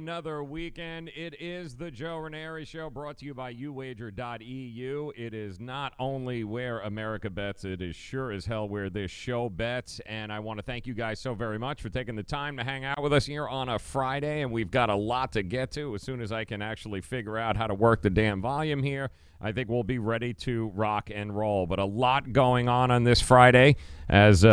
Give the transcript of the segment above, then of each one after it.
another weekend. It is the Joe Raineri Show, brought to you by uwager.eu. It is not only where America bets, it is sure as hell where this show bets. And I want to thank you guys so very much for taking the time to hang out with us here on a Friday. And we've got a lot to get to. As soon as I can actually figure out how to work the damn volume here, I think we'll be ready to rock and roll. But a lot going on this Friday as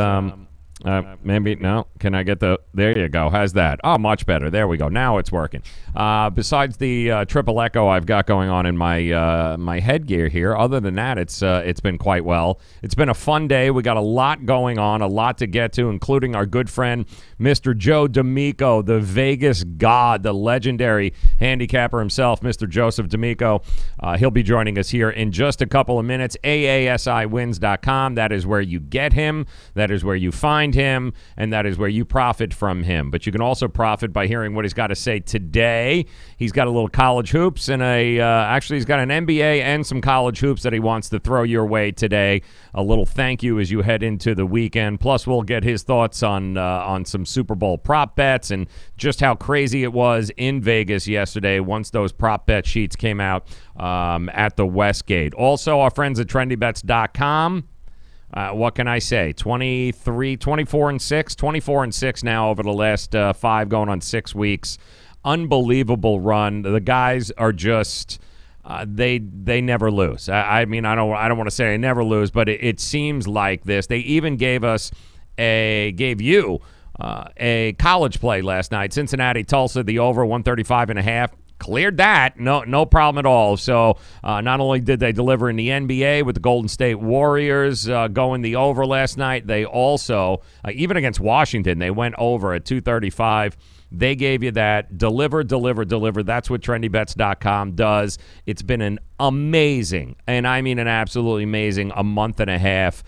maybe, no, can I get there you go. How's that? Oh, much better. There we go. Now it's working. Besides the triple echo I've got going on in my my headgear here, other than that, it's been quite well. It's been a fun day. We got a lot going on, a lot to get to, including our good friend, Mr. Joe D'Amico, the Vegas god, the legendary handicapper himself, Mr. Joseph D'Amico. He'll be joining us here in just a couple of minutes. AASIwins.com. That is where you get him. That is where you find him, and that is where you profit from him. But you can also profit by hearing what he's got to say today. He's got a little college hoops and actually he's got an NBA and some college hoops that he wants to throw your way today. A little thank you as you head into the weekend. Plus, we'll get his thoughts on some Super Bowl prop bets and just how crazy it was in Vegas yesterday once those prop bet sheets came out at the Westgate. Also, our friends at trendybets.com. What can I say? 24-6 now over the last 5 going on 6 weeks. Unbelievable run. The guys are just they never lose. I mean, I don't want to say they never lose, but it seems like this. They even gave you a college play last night. Cincinnati, Tulsa, the over 135.5. Cleared that. No problem at all. So not only did they deliver in the NBA with the Golden State Warriors going the over last night, they also, even against Washington, they went over at 235. They gave you that. Deliver. That's what trendybets.com does. It's been an amazing, and I mean an absolutely amazing, a month and a half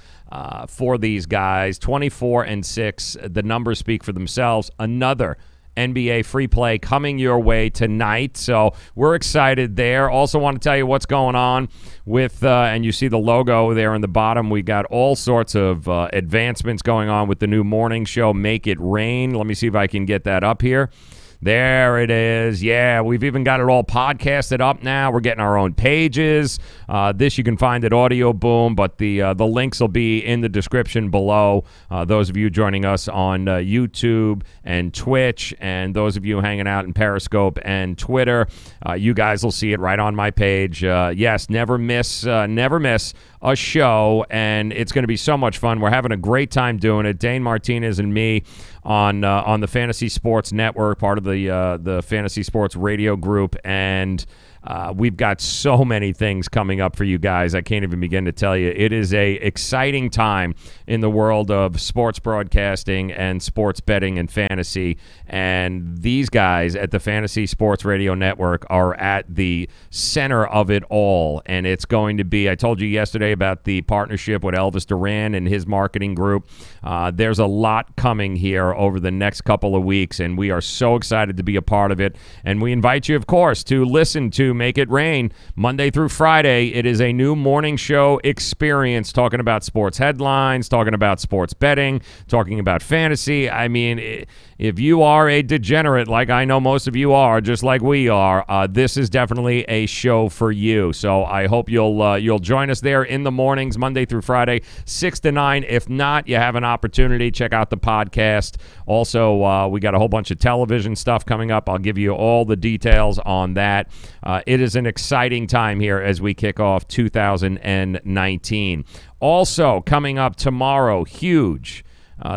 for these guys. 24-6. The numbers speak for themselves. Another NBA free play coming your way tonight, so we're excited there. Also want to tell you what's going on with, and you see the logo there in the bottom, we got all sorts of advancements going on with the new morning show, Make It Rain. Let me see if I can get that up here. There it is. Yeah, we've even got it all podcasted up now. We're getting our own pages. This you can find at Audio Boom, but the links will be in the description below. Those of you joining us on YouTube and Twitch, and those of you hanging out in Periscope and Twitter, you guys will see it right on my page. Yes, never miss a show, and it's going to be so much fun. We're having a great time doing it. Dane Martinez and me on the Fantasy Sports Network, part of the Fantasy Sports Radio Group, and we've got so many things coming up for you guys. I can't even begin to tell you. It is a exciting time in the world of sports broadcasting and sports betting and fantasy. And these guys at the Fantasy Sports Radio Network are at the center of it all. And it's going to be, I told you yesterday about the partnership with Elvis Duran and his marketing group. There's a lot coming here over the next couple of weeks, and we are so excited to be a part of it. And we invite you, of course, to listen to Make It Rain Monday through Friday. It is a new morning show experience, talking about sports headlines, talking about sports betting, talking about fantasy. I mean, if you are a degenerate like I know most of you are, just like we are, this is definitely a show for you. So I hope you'll join us there in the mornings, Monday through Friday, 6 to 9. If not, you have an opportunity. Check out the podcast. Also, we got a whole bunch of television stuff coming up. I'll give you all the details on that. It is an exciting time here as we kick off 2019. Also, coming up tomorrow, huge.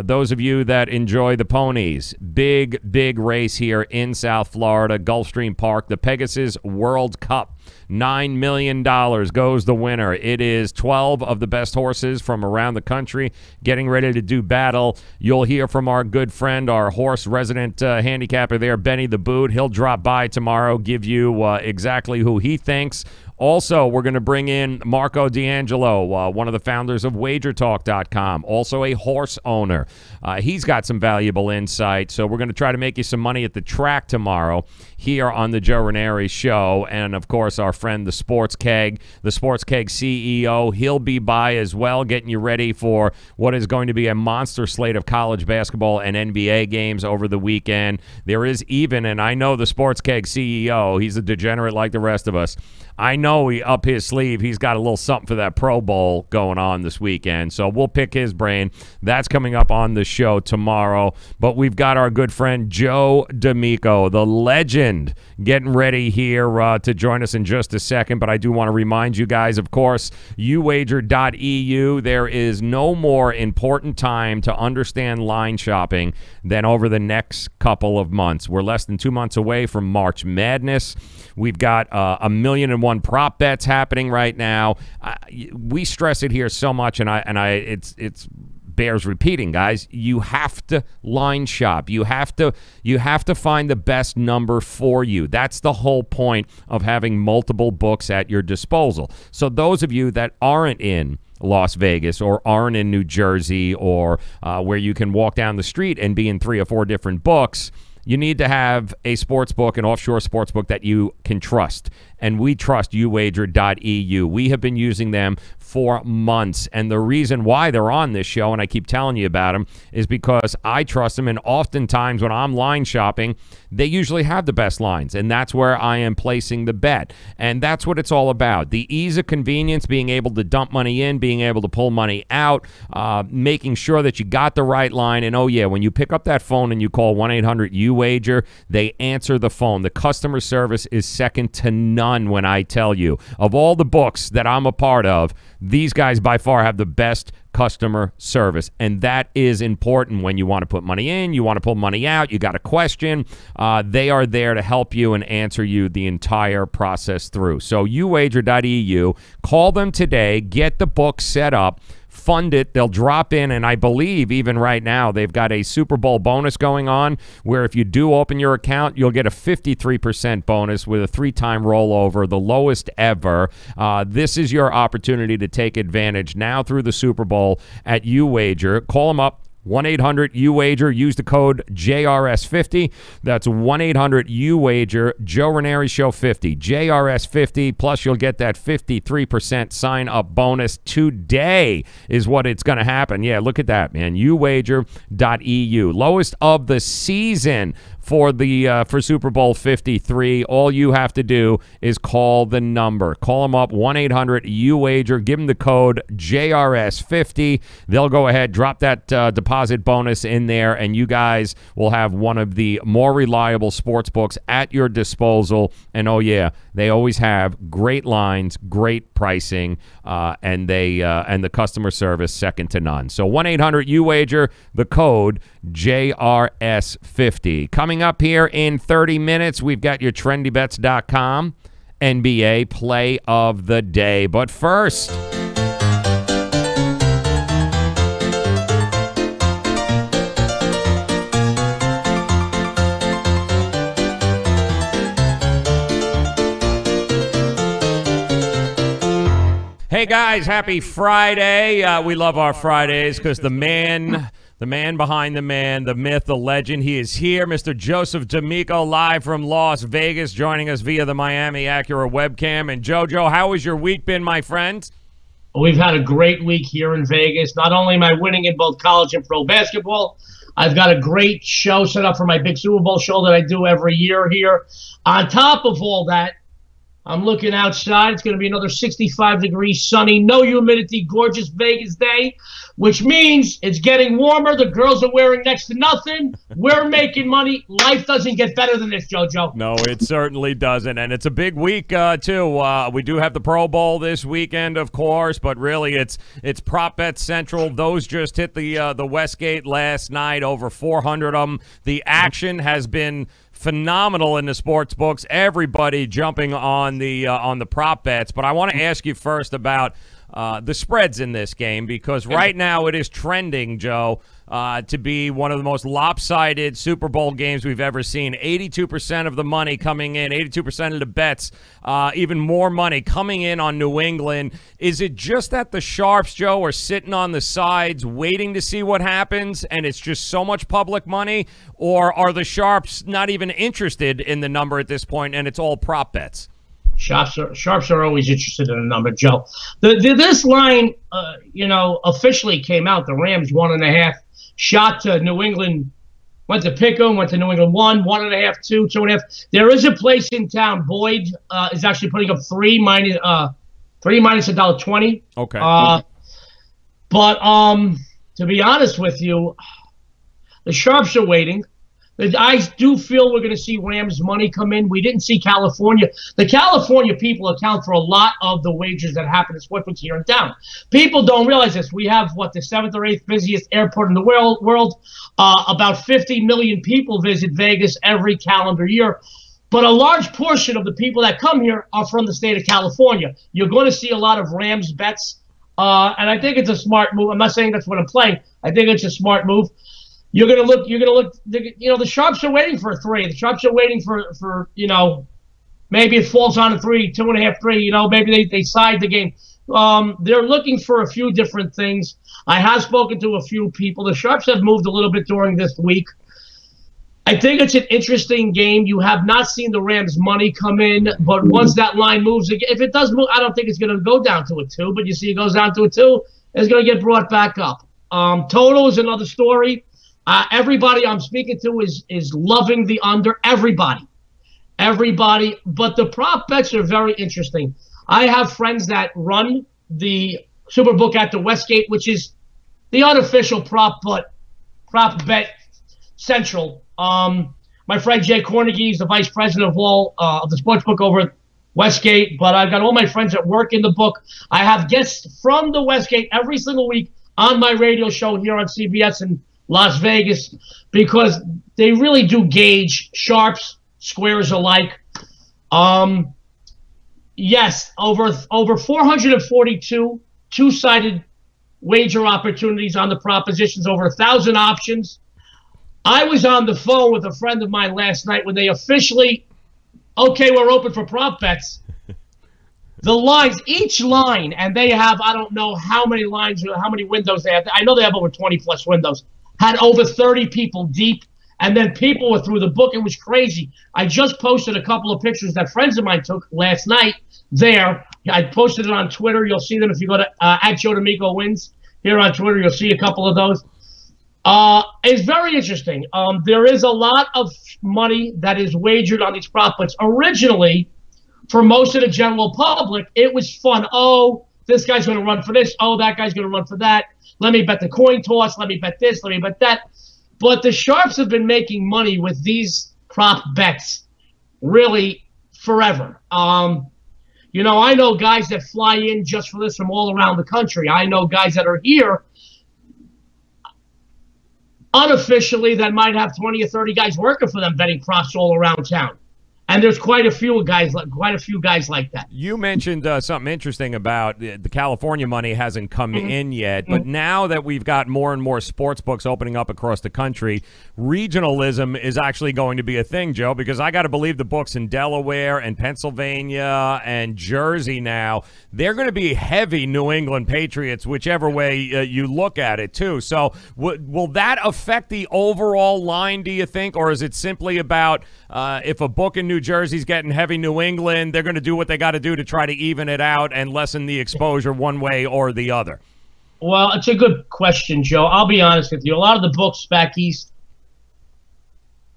Those of you that enjoy the ponies, big race here in South Florida, Gulfstream Park, the Pegasus World Cup. $9 million goes the winner. It is 12 of the best horses from around the country getting ready to do battle. You'll hear from our good friend, our horse resident handicapper there, Benny the Boot. He'll drop by tomorrow, give you exactly who he thinks. Also, we're going to bring in Marco D'Angelo, one of the founders of WagerTalk.com, also a horse owner. He's got some valuable insight, so we're going to try to make you some money at the track tomorrow here on the Joe Raineri Show. And, of course, course, our friend, the Sports Keg CEO. He'll be by as well, getting you ready for what is going to be a monster slate of college basketball and NBA games over the weekend. There is even, and I know the Sports Keg CEO, he's a degenerate like the rest of us. I know up his sleeve, he's got a little something for that Pro Bowl going on this weekend. So we'll pick his brain. That's coming up on the show tomorrow. But we've got our good friend Joe D'Amico, the legend, getting ready here to join us in just a second. But I do want to remind you guys, of course, uwager.eu. There is no more important time to understand line shopping than over the next couple of months. We're less than 2 months away from March Madness. We've got 1,000,001 prop bets happening right now. We stress it here so much, and it's bears repeating, guys. You have to line shop. You have to find the best number for you. That's the whole point of having multiple books at your disposal. So those of you that aren't in Las Vegas or aren't in New Jersey or where you can walk down the street and be in 3 or 4 different books, you need to have a sports book, an offshore sports book that you can trust. And we trust uwager.eu. We have been using them for months. And the reason why they're on this show, and I keep telling you about them, is because I trust them. And oftentimes when I'm line shopping, they usually have the best lines. And that's where I am placing the bet. And that's what it's all about. The ease of convenience, being able to dump money in, being able to pull money out, making sure that you got the right line. And, oh, yeah, when you pick up that phone and you call 1-800-UWAGER, they answer the phone. The customer service is second to none when I tell you. Of all the books that I'm a part of, these guys by far have the best customer service, and that is important when you want to put money in, you want to pull money out, you got a question. They are there to help you and answer you the entire process through. So uwager.eu, call them today, get the book set up, fund it. They'll drop in, and I believe even right now they've got a Super Bowl bonus going on where if you do open your account, you'll get a 53% bonus with a 3-time rollover, the lowest ever. This is your opportunity to take advantage now through the Super Bowl at UWager. Call them up. 1-800-UWAGER. Use the code JRS50. That's 1-800-UWAGER. Joe Raineri Show 50. JRS50. Plus, you'll get that 53% sign-up bonus today is what it's going to happen. Yeah, look at that, man. uwager.eu. Lowest of the season for Super Bowl 53. All you have to do is call the number. Call them up, 1-800-UWAGER. Give them the code JRS50. They'll go ahead, drop that deposit bonus in there, and you guys will have one of the more reliable sports books at your disposal. And, oh, yeah, they always have great lines, great pricing, and the customer service second to none. So 1-800-UWAGER, the code JRS50. Coming up here in 30 minutes, we've got your trendybets.com NBA play of the day. But first, hey guys, happy Friday. We love our Fridays because the man behind the man, the myth, the legend, he is here. Mr. Joseph D'Amico, live from Las Vegas, joining us via the Miami Acura webcam. And Jojo, how has your week been, my friend? We've had a great week here in Vegas. Not only am I winning in both college and pro basketball, I've got a great show set up for my big Super Bowl show that I do every year here. On top of all that, I'm looking outside. It's going to be another 65 degrees, sunny, no humidity, gorgeous Vegas day, which means it's getting warmer. The girls are wearing next to nothing. We're making money. Life doesn't get better than this, JoJo. No, it certainly doesn't, and it's a big week, too. We do have the Pro Bowl this weekend, of course, but really it's Prop Bet Central. Those just hit the Westgate last night, over 400 of them. The action has been phenomenal in the sports books. Everybody jumping on the prop bets. But I want to ask you first about the spreads in this game, because right now it is trending, Joe, to be one of the most lopsided Super Bowl games we've ever seen. 82% of the money coming in, 82% of the bets, even more money coming in on New England. Is it just that the sharps, Joe, are sitting on the sides waiting to see what happens, and it's just so much public money, or are the sharps not even interested in the number at this point, and it's all prop bets? Sharps are always interested in a number, Joe. This line, officially came out. The Rams 1.5 shot to New England. Went to pick 'em, went to New England 1.5, 2.5. There is a place in town. Boyd is actually putting up 3 minus $1.20. Okay. But to be honest with you, the Sharps are waiting. I do feel we're going to see Rams money come in. We didn't see California. The California people account for a lot of the wagers that happen in sportsbooks here in town. People don't realize this. We have, the 7th or 8th busiest airport in the world. About 50 million people visit Vegas every calendar year. But a large portion of the people that come here are from the state of California. You're going to see a lot of Rams bets. And I think it's a smart move. I'm not saying that's what I'm playing. I think it's a smart move. You're gonna look. The Sharps are waiting for a 3. The Sharps are waiting for maybe it falls on a 3, 2.5, 3. Maybe they side the game. They're looking for a few different things. I have spoken to a few people. The Sharps have moved a little bit during this week. I think it's an interesting game. You have not seen the Rams money come in, but once that line moves, if it does move, I don't think it's going to go down to a 2. But you see, it goes down to a 2, it's going to get brought back up. Total is another story. Everybody I'm speaking to is loving the under. Everybody. But the prop bets are very interesting. I have friends that run the SuperBook at the Westgate, which is the unofficial prop bet central. My friend Jay Cornegie is the vice president of the sportsbook over at Westgate. But I've got all my friends that work in the book. I have guests from the Westgate every single week on my radio show here on CBS and Las Vegas, because they really do gauge sharps, squares alike. Yes, over 442 two-sided wager opportunities on the propositions, over 1,000 options. I was on the phone with a friend of mine last night when they officially, we're open for prop bets. The lines, each line, and they have, I don't know how many lines, how many windows they have. I know they have over 20-plus windows. Had over 30 people deep, and then people were through the book. It was crazy. I just posted a couple of pictures that friends of mine took last night there. I posted it on Twitter. You'll see them if you go to at Joe D'Amico Wins here on Twitter. You'll see a couple of those. It's very interesting. There is a lot of money that is wagered on these prop bets. Originally, for most of the general public, it was fun. Oh, this guy's going to run for this. Oh, that guy's going to run for that. Let me bet the coin toss. Let me bet this. Let me bet that. But the Sharps have been making money with these prop bets really forever. I know guys that fly in just for this from all around the country. I know guys that are here unofficially that might have 20 or 30 guys working for them betting props all around town. And there's quite a few guys like that. You mentioned something interesting about the California money hasn't come in yet, but now that we've got more and more sports books opening up across the country, regionalism is actually going to be a thing, Joe, because I got to believe the books in Delaware and Pennsylvania and Jersey now, they're going to be heavy New England Patriots, whichever way you look at it, too. So will that affect the overall line, do you think, or is it simply about if a book in New Jersey's getting heavy New England, they're going to do what they got to do to try to even it out and lessen the exposure one way or the other? Well, it's a good question, Joe. I'll be honest with you. A lot of the books back east,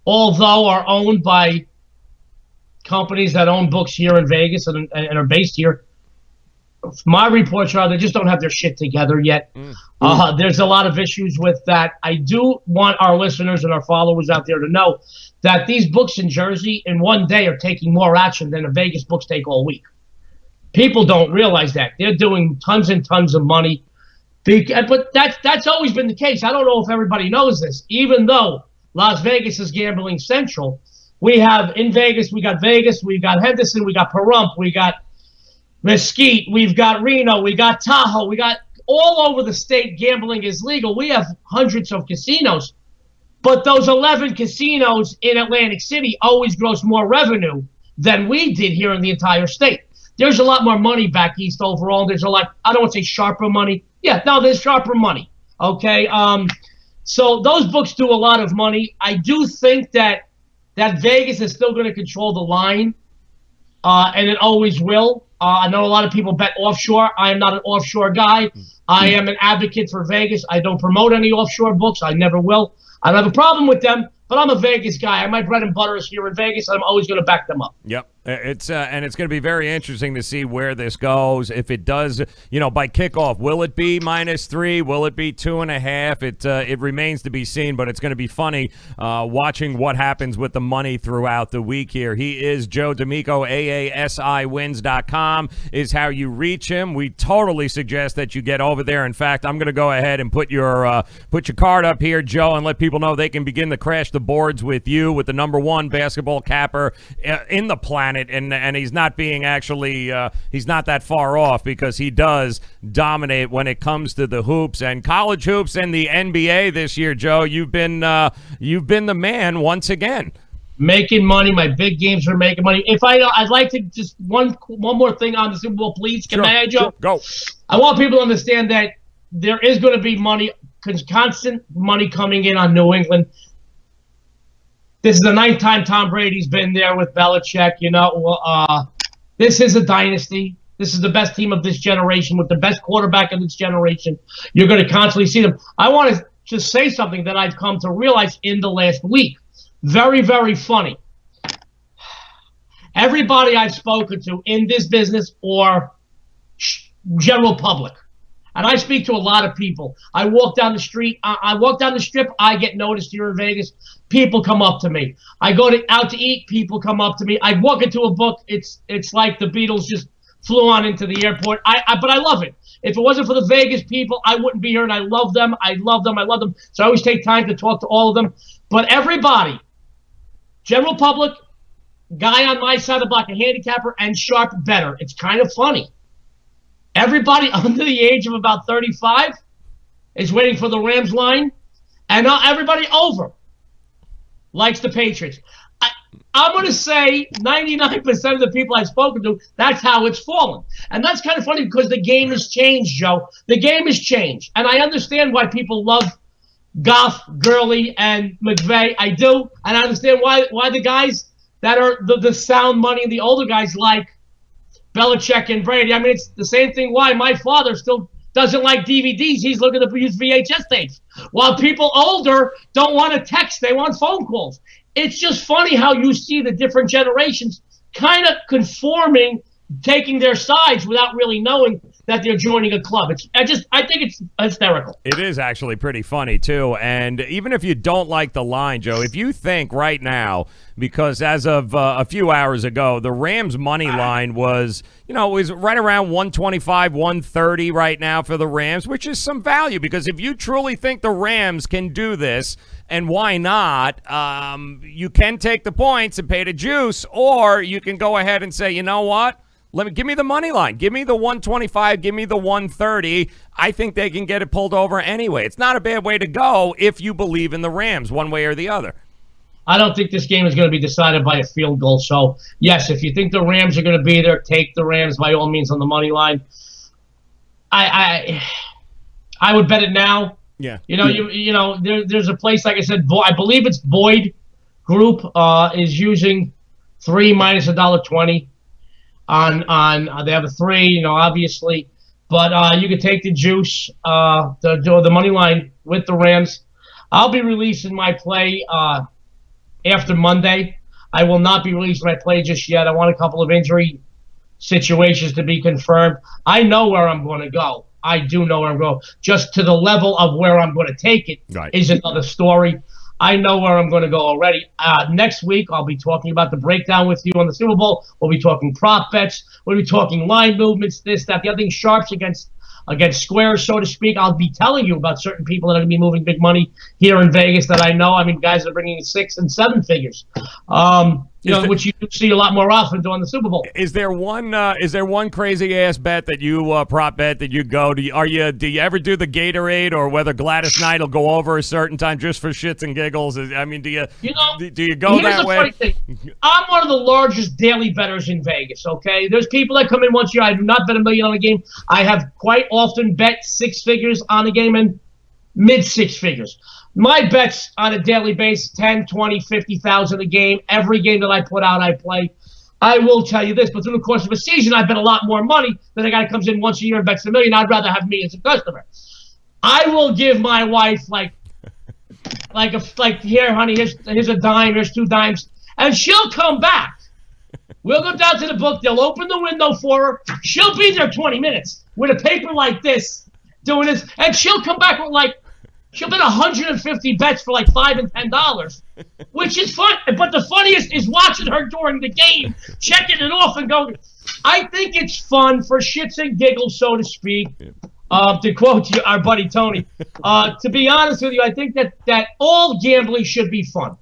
although are owned by companies that own books here in Vegas and are based here, my reports are they just don't have their shit together yet. There's a lot of issues with that. I do want our listeners and our followers out there to know that these books in Jersey in one day are taking more action than the Vegas books take all week. People don't realize that. They're doing tons and tons of money. But that's always been the case. I don't know if everybody knows this. Even though Las Vegas is gambling central, we have in Vegas, we got Henderson, we got Pahrump, we got Mesquite, we've got Reno, we got Tahoe, we got all over the state gambling is legal. We have hundreds of casinos. But those 11 casinos in Atlantic City always gross more revenue than we did here in the entire state. There's a lot more money back east overall. There's a lot, I don't want to say sharper money. Yeah, no, there's sharper money. Okay. So those books do a lot of money. I do think that Vegas is still going to control the line. and it always will. I know a lot of people bet offshore. I am not an offshore guy. I am an advocate for Vegas. I don't promote any offshore books. I never will. I don't have a problem with them, but I'm a Vegas guy. My bread and butter is here in Vegas, and I'm always going to back them up. Yep. It's and it's going to be very interesting to see where this goes. If it does, by kickoff, will it be -3? Will it be 2.5? It remains to be seen, but it's going to be funny watching what happens with the money throughout the week here. He is Joe D'Amico. AASIwins.com is how you reach him. We totally suggest that you get over there. In fact, I'm going to go ahead and put your card up here, Joe, and let people know they can begin to crash the boards with you with the #1 basketball capper in the planet. And he's not being actually he's not that far off, because he does dominate when it comes to the hoops and college hoops and the NBA this year. Joe, you've been the man once again. Making money. My big games are making money. I'd like to just one more thing on the Super Bowl, please. Can I, Joe? Sure. Go. I want people to understand that there is going to be money, constant money coming in on New England. This is the 9th time Tom Brady's been there with Belichick. This is a dynasty. This is the best team of this generation with the best quarterback of this generation. You're going to constantly see them. I want to just say something that I've come to realize in the last week. Very, very funny. Everybody I've spoken to in this business or general public, and I speak to a lot of people. I walk down the street. I walk down the strip. I get noticed here in Vegas. People come up to me. I go out to eat. People come up to me. I walk into a book. It's like the Beatles just flew on into the airport. But I love it. If it wasn't for the Vegas people, I wouldn't be here, and I love them. I love them. I love them. So I always take time to talk to all of them. But everybody, general public, guy on my side of the block, a handicapper, and sharp bettor. It's kind of funny. Everybody under the age of about 35 is waiting for the Rams line, and everybody over likes the Patriots. I'm going to say 99% of the people I've spoken to, that's how it's fallen. And that's kind of funny because the game has changed, Joe. The game has changed. And I understand why people love Goff, Gurley, and McVay. I do. And I understand why the guys that are the sound money and the older guys like Belichick and Brady. I mean, it's the same thing why my father still doesn't like DVDs. He's looking to use VHS tapes. While people older don't want to text. They want phone calls. It's just funny how you see the different generations kind of conforming, taking their sides without really knowing that they're joining a club. I think it's hysterical. It is actually pretty funny, too. And even if you don't like the line, Joe, if you think right now, because as of a few hours ago, the Rams money line was, was right around 125, 130 right now for the Rams, which is some value, because if you truly think the Rams can do this, and why not, you can take the points and pay the juice, or you can go ahead and say, you know what? Give me the money line. Give me the 125. Give me the 130. I think they can get it pulled over anyway. It's not a bad way to go if you believe in the Rams one way or the other. I don't think this game is going to be decided by a field goal. So, yes, if you think the Rams are going to be there, take the Rams by all means on the money line. I would bet it now. Yeah. There's a place, like I said, I believe it's Boyd Group is using 3 minus $1.20. On they have a 3, obviously, but you could take the juice, the money line with the Rams. I'll be releasing my play after Monday. I will not be releasing my play just yet. I want a couple of injury situations to be confirmed. I know where I'm going to go. I do know where I'm going. Just to the level of where I'm going to take it is another story. I know where I'm going to go already. Next week, I'll be talking about the breakdown with you on the Super Bowl. We'll be talking prop bets. We'll be talking line movements, this, that, the other thing, sharps against squares, so to speak. I'll be telling you about certain people that are going to be moving big money here in Vegas that I know. I mean, guys that are bringing in 6 and 7 figures. Which you see a lot more often during the Super Bowl. Is there one crazy ass bet that you prop bet that you go? Do you ever do the Gatorade or whether Gladys Knight will go over a certain time just for shits and giggles? Do you go that way? Funny thing. I'm one of the largest daily bettors in Vegas. Okay, there's people that come in once a year. I do not bet $1 million on a game. I have quite often bet 6 figures on a game and mid 6 figures. My bets on a daily basis, 10, 20, 50,000 a game. Every game that I put out, I play. I will tell you this, but through the course of a season, I bet a lot more money than a guy that comes in once a year and bets $1 million. I'd rather have me as a customer. I will give my wife like here, honey, here's a dime, here's 2 dimes, and she'll come back. We'll go down to the book. They'll open the window for her. She'll be there 20 minutes with a paper like this, doing this, and she'll come back with she'll bet 150 bets for like $5 and $10, which is fun. But the funniest is watching her during the game, checking it off and going. I think it's fun for shits and giggles, so to speak. To quote our buddy Tony, to be honest with you, I think that all gambling should be fun.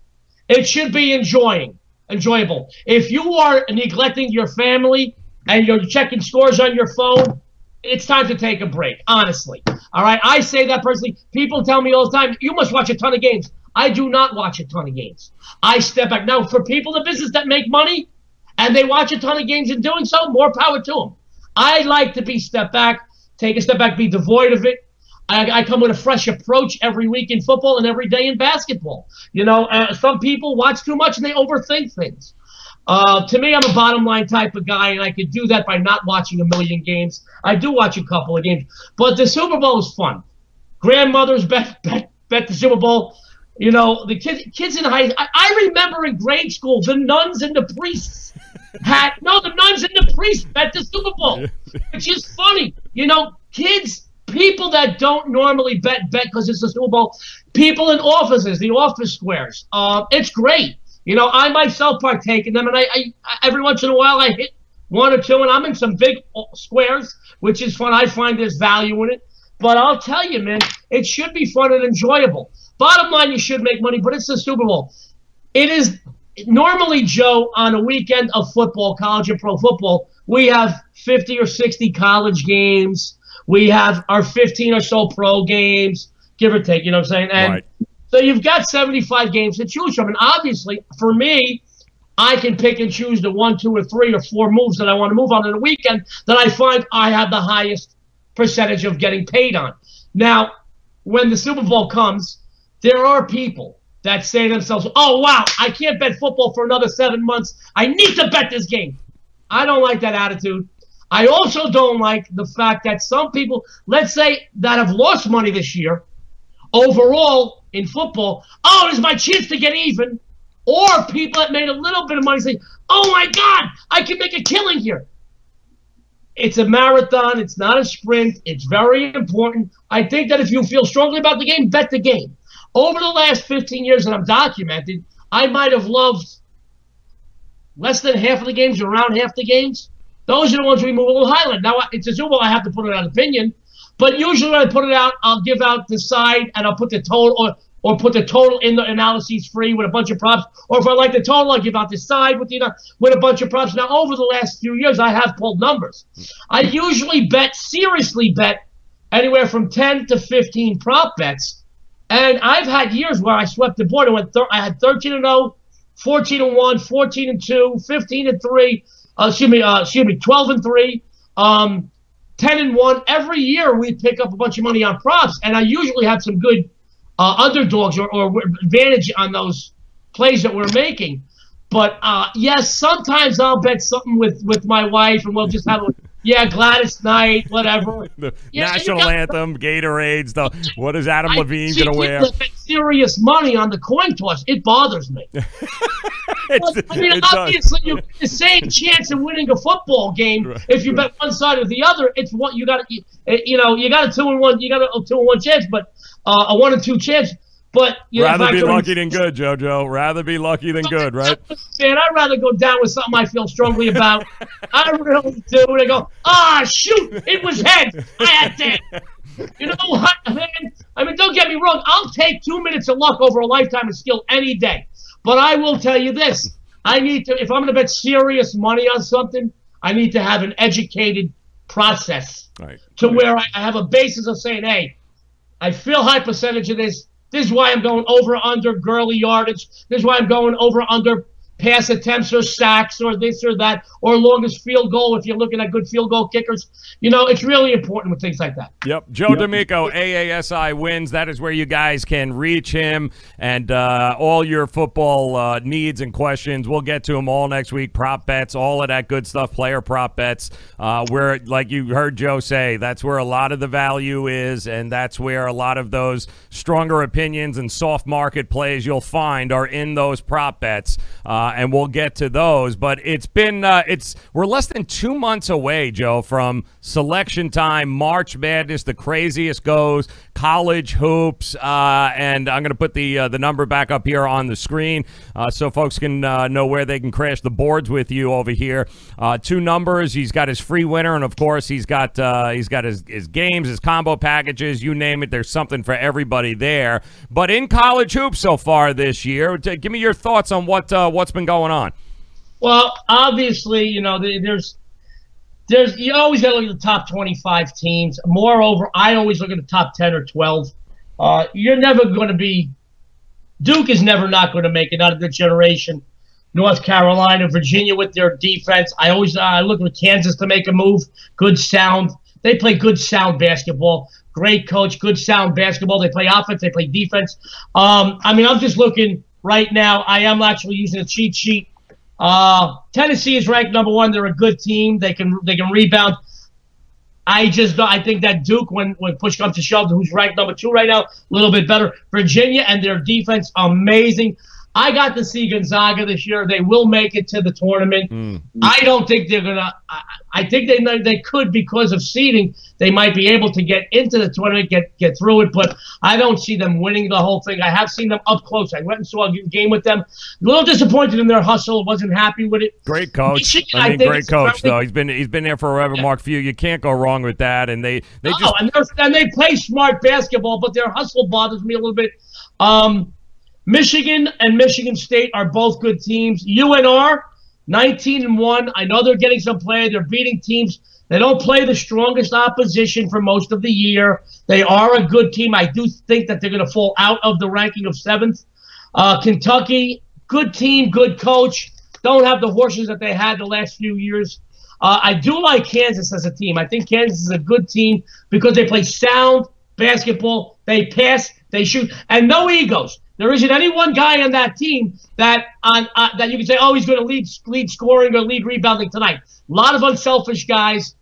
It should be enjoyable. If you are neglecting your family and you're checking scores on your phone, it's time to take a break, honestly. All right? I say that personally. People tell me all the time, you must watch a ton of games. I do not watch a ton of games. I step back. Now, for people in the business that make money and they watch a ton of games in doing so, more power to them. I like to be step back, take a step back, be devoid of it. I come with a fresh approach every week in football and every day in basketball. You know, some people watch too much and they overthink things. To me, I'm a bottom line type of guy, and I could do that by not watching a million games. I do watch a couple of games, but the Super Bowl is fun. Grandmothers bet the Super Bowl. You know, the kids in high. I remember in grade school, the nuns and the priests the nuns and the priests bet the Super Bowl, which is funny. You know, people that don't normally bet because it's the Super Bowl. People in offices, the office squares. It's great. You know, I myself partake in them, and I every once in a while I hit 1 or 2, and I'm in some big squares, which is fun. I find there's value in it. But I'll tell you, man, it should be fun and enjoyable. Bottom line, you should make money, but it's the Super Bowl. It is normally, Joe, on a weekend of football, college and pro football, we have 50 or 60 college games. We have our 15 or so pro games, give or take, you know what I'm saying? And right. So you've got 75 games to choose from. And obviously, for me, I can pick and choose the 1, 2, or 3 or 4 moves that I want to move on in a weekend that I find I have the highest percentage of getting paid on. Now, when the Super Bowl comes, there are people that say to themselves, oh, wow, I can't bet football for another 7 months. I need to bet this game. I don't like that attitude. I also don't like the fact that some people, let's say, that have lost money this year, overall in football, oh, it is my chance to get even. Or people that made a little bit of money say, oh, my God, I can make a killing here. It's a marathon. It's not a sprint. It's very important. I think that if you feel strongly about the game, bet the game. Over the last 15 years that I'm documented, I might have loved less than half of the games, around half the games. Those are the ones we move a little higher. Now, it's a Super Bowl. I have to put it on opinion. But usually when I put it out, I'll give out the side and I'll put the total or put the total in the analyses free with a bunch of props. Or if I like the total, I'll give out the side with a bunch of props. Now, over the last few years, I have pulled numbers. I usually seriously bet anywhere from 10 to 15 prop bets. And I've had years where I swept the board and I had 13-0, 14-1, 14-2, 15-3, 12-3, 10-1. Every year we pick up a bunch of money on props, and I usually have some good underdogs or advantage on those plays that we're making. But yes, sometimes I'll bet something with my wife, and we'll just have Gladys night, whatever. The national anthem, Gatorades. What is Adam Levine going to wear? Serious money on the coin toss. It bothers me. Obviously, you get the same chance of winning a football game if you bet one side or the other. It's what you got. You got a 2-1. You got a 2-1 chance, but a 1-2 chance. But rather be lucky than good, JoJo. Rather be lucky than good, right? Man, I'd rather go down with something I feel strongly about. I really do. And I go, shoot, it was heads. I had 10. You know what, man? I mean, don't get me wrong. I'll take 2 minutes of luck over a lifetime of skill any day. But I will tell you this. If I'm going to bet serious money on something, I need to have an educated process where I have a basis of saying, hey, I feel high percentage of this. This is why I'm going over under girly yardage. This is why I'm going over under pass attempts or sacks or this or that, or longest field goal if you're looking at good field goal kickers. It's really important with things like that. Yep. Joe D'Amico, AASI Wins. That is where you guys can reach him and all your football needs and questions. We'll get to them all next week. Prop bets, all of that good stuff, player prop bets, where, like you heard Joe say, that's where a lot of the value is, and that's where a lot of those stronger opinions and soft market plays you'll find are in those prop bets. And we'll get to those, but it's been we're less than 2 months away, Joe, from selection time, March Madness, the craziest goes, college hoops, and I'm going to put the number back up here on the screen so folks can know where they can crash the boards with you over here. 2 numbers. He's got his free winner, and of course he's got his games, his combo packages, you name it. There's something for everybody there. But in college hoops so far this year, give me your thoughts on what's been going on. Well, obviously, there's you always got to look at the top 25 teams. Moreover, I always look at the top 10 or 12. You're never going to be – Duke is never not going to make it out of their generation. North Carolina, Virginia with their defense. I look at Kansas to make a move. Good sound. They play good sound basketball. Great coach, good sound basketball. They play offense. They play defense. I'm just looking right now. I am actually using a cheat sheet. Tennessee is ranked number 1. They're a good team. They can rebound. I think that Duke, when push comes to shove, who's ranked number 2 right now, a little bit better. Virginia and their defense, amazing. I got to see Gonzaga this year. They will make it to the tournament. I don't think they're gonna. I think they could because of seeding. They might be able to get into the tournament, get through it, but I don't see them winning the whole thing. I have seen them up close. I went and saw a game with them. A little disappointed in their hustle. Wasn't happy with it. Great coach. Great coach though. He's been there forever. Yeah. Mark Few. You can't go wrong with that. And they play smart basketball, but their hustle bothers me a little bit. Michigan and Michigan State are both good teams. UNR, 19-1. I know they're getting some play. They're beating teams. They don't play the strongest opposition for most of the year. They are a good team. I do think that they're going to fall out of the ranking of 7th. Kentucky, good team, good coach. Don't have the horses that they had the last few years. I do like Kansas as a team. I think Kansas is a good team because they play sound basketball. They pass, they shoot, and no egos. There isn't any one guy on that team that you can say, oh, he's going to lead scoring or lead rebounding tonight. A lot of unselfish guys.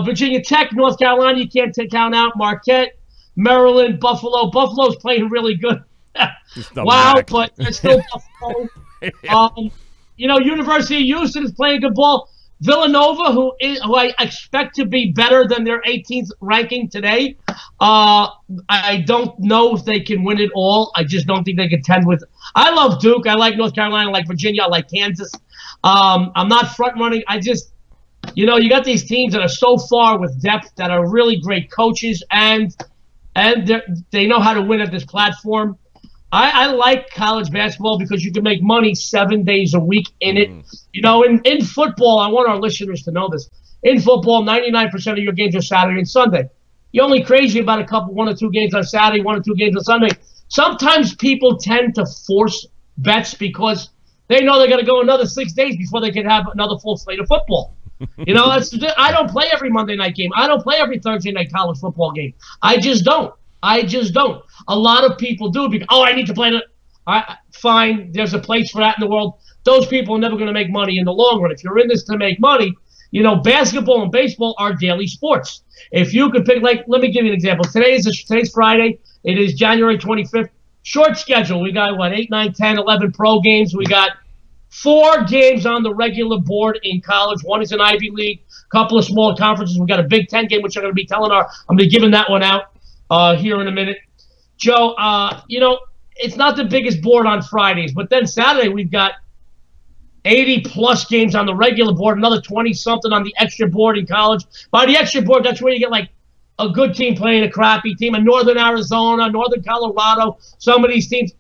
Virginia Tech, North Carolina, you can't count out. Marquette, Maryland, Buffalo. Buffalo's playing really good. Wow, but it's still Buffalo. University of Houston is playing good ball. Villanova, who I expect to be better than their 18th ranking today. I don't know if they can win it all. I just don't think they contend with. I love Duke. I like North Carolina. I like Virginia. I like Kansas. I'm not front running. I just, you got these teams that are so far with depth that are really great coaches and they know how to win at this platform. I like college basketball because you can make money 7 days a week in it. In football, I want our listeners to know this. In football, 99% of your games are Saturday and Sunday. You're only crazy about 1 or 2 games on Saturday, 1 or 2 games on Sunday. Sometimes people tend to force bets because they know they're going to go another 6 days before they can have another full slate of football. I don't play every Monday night game. I don't play every Thursday night college football game. I just don't. A lot of people do because, I need to play it. Fine, there's a place for that in the world. Those people are never going to make money in the long run. If you're in this to make money, basketball and baseball are daily sports. If you could pick, let me give you an example. Today's Friday. It is January 25th. Short schedule. We got, 8, 9, 10, 11 pro games. We got 4 games on the regular board in college. 1 is an Ivy League, a couple of small conferences. We got a Big Ten game, which I'm going to be I'm going to be giving that one out here in a minute. Joe, it's not the biggest board on Fridays, but then Saturday we've got 80-plus games on the regular board, another 20-something on the extra board in college. By the extra board, that's where you get a good team playing a crappy team in Northern Arizona, Northern Colorado, some of these teams.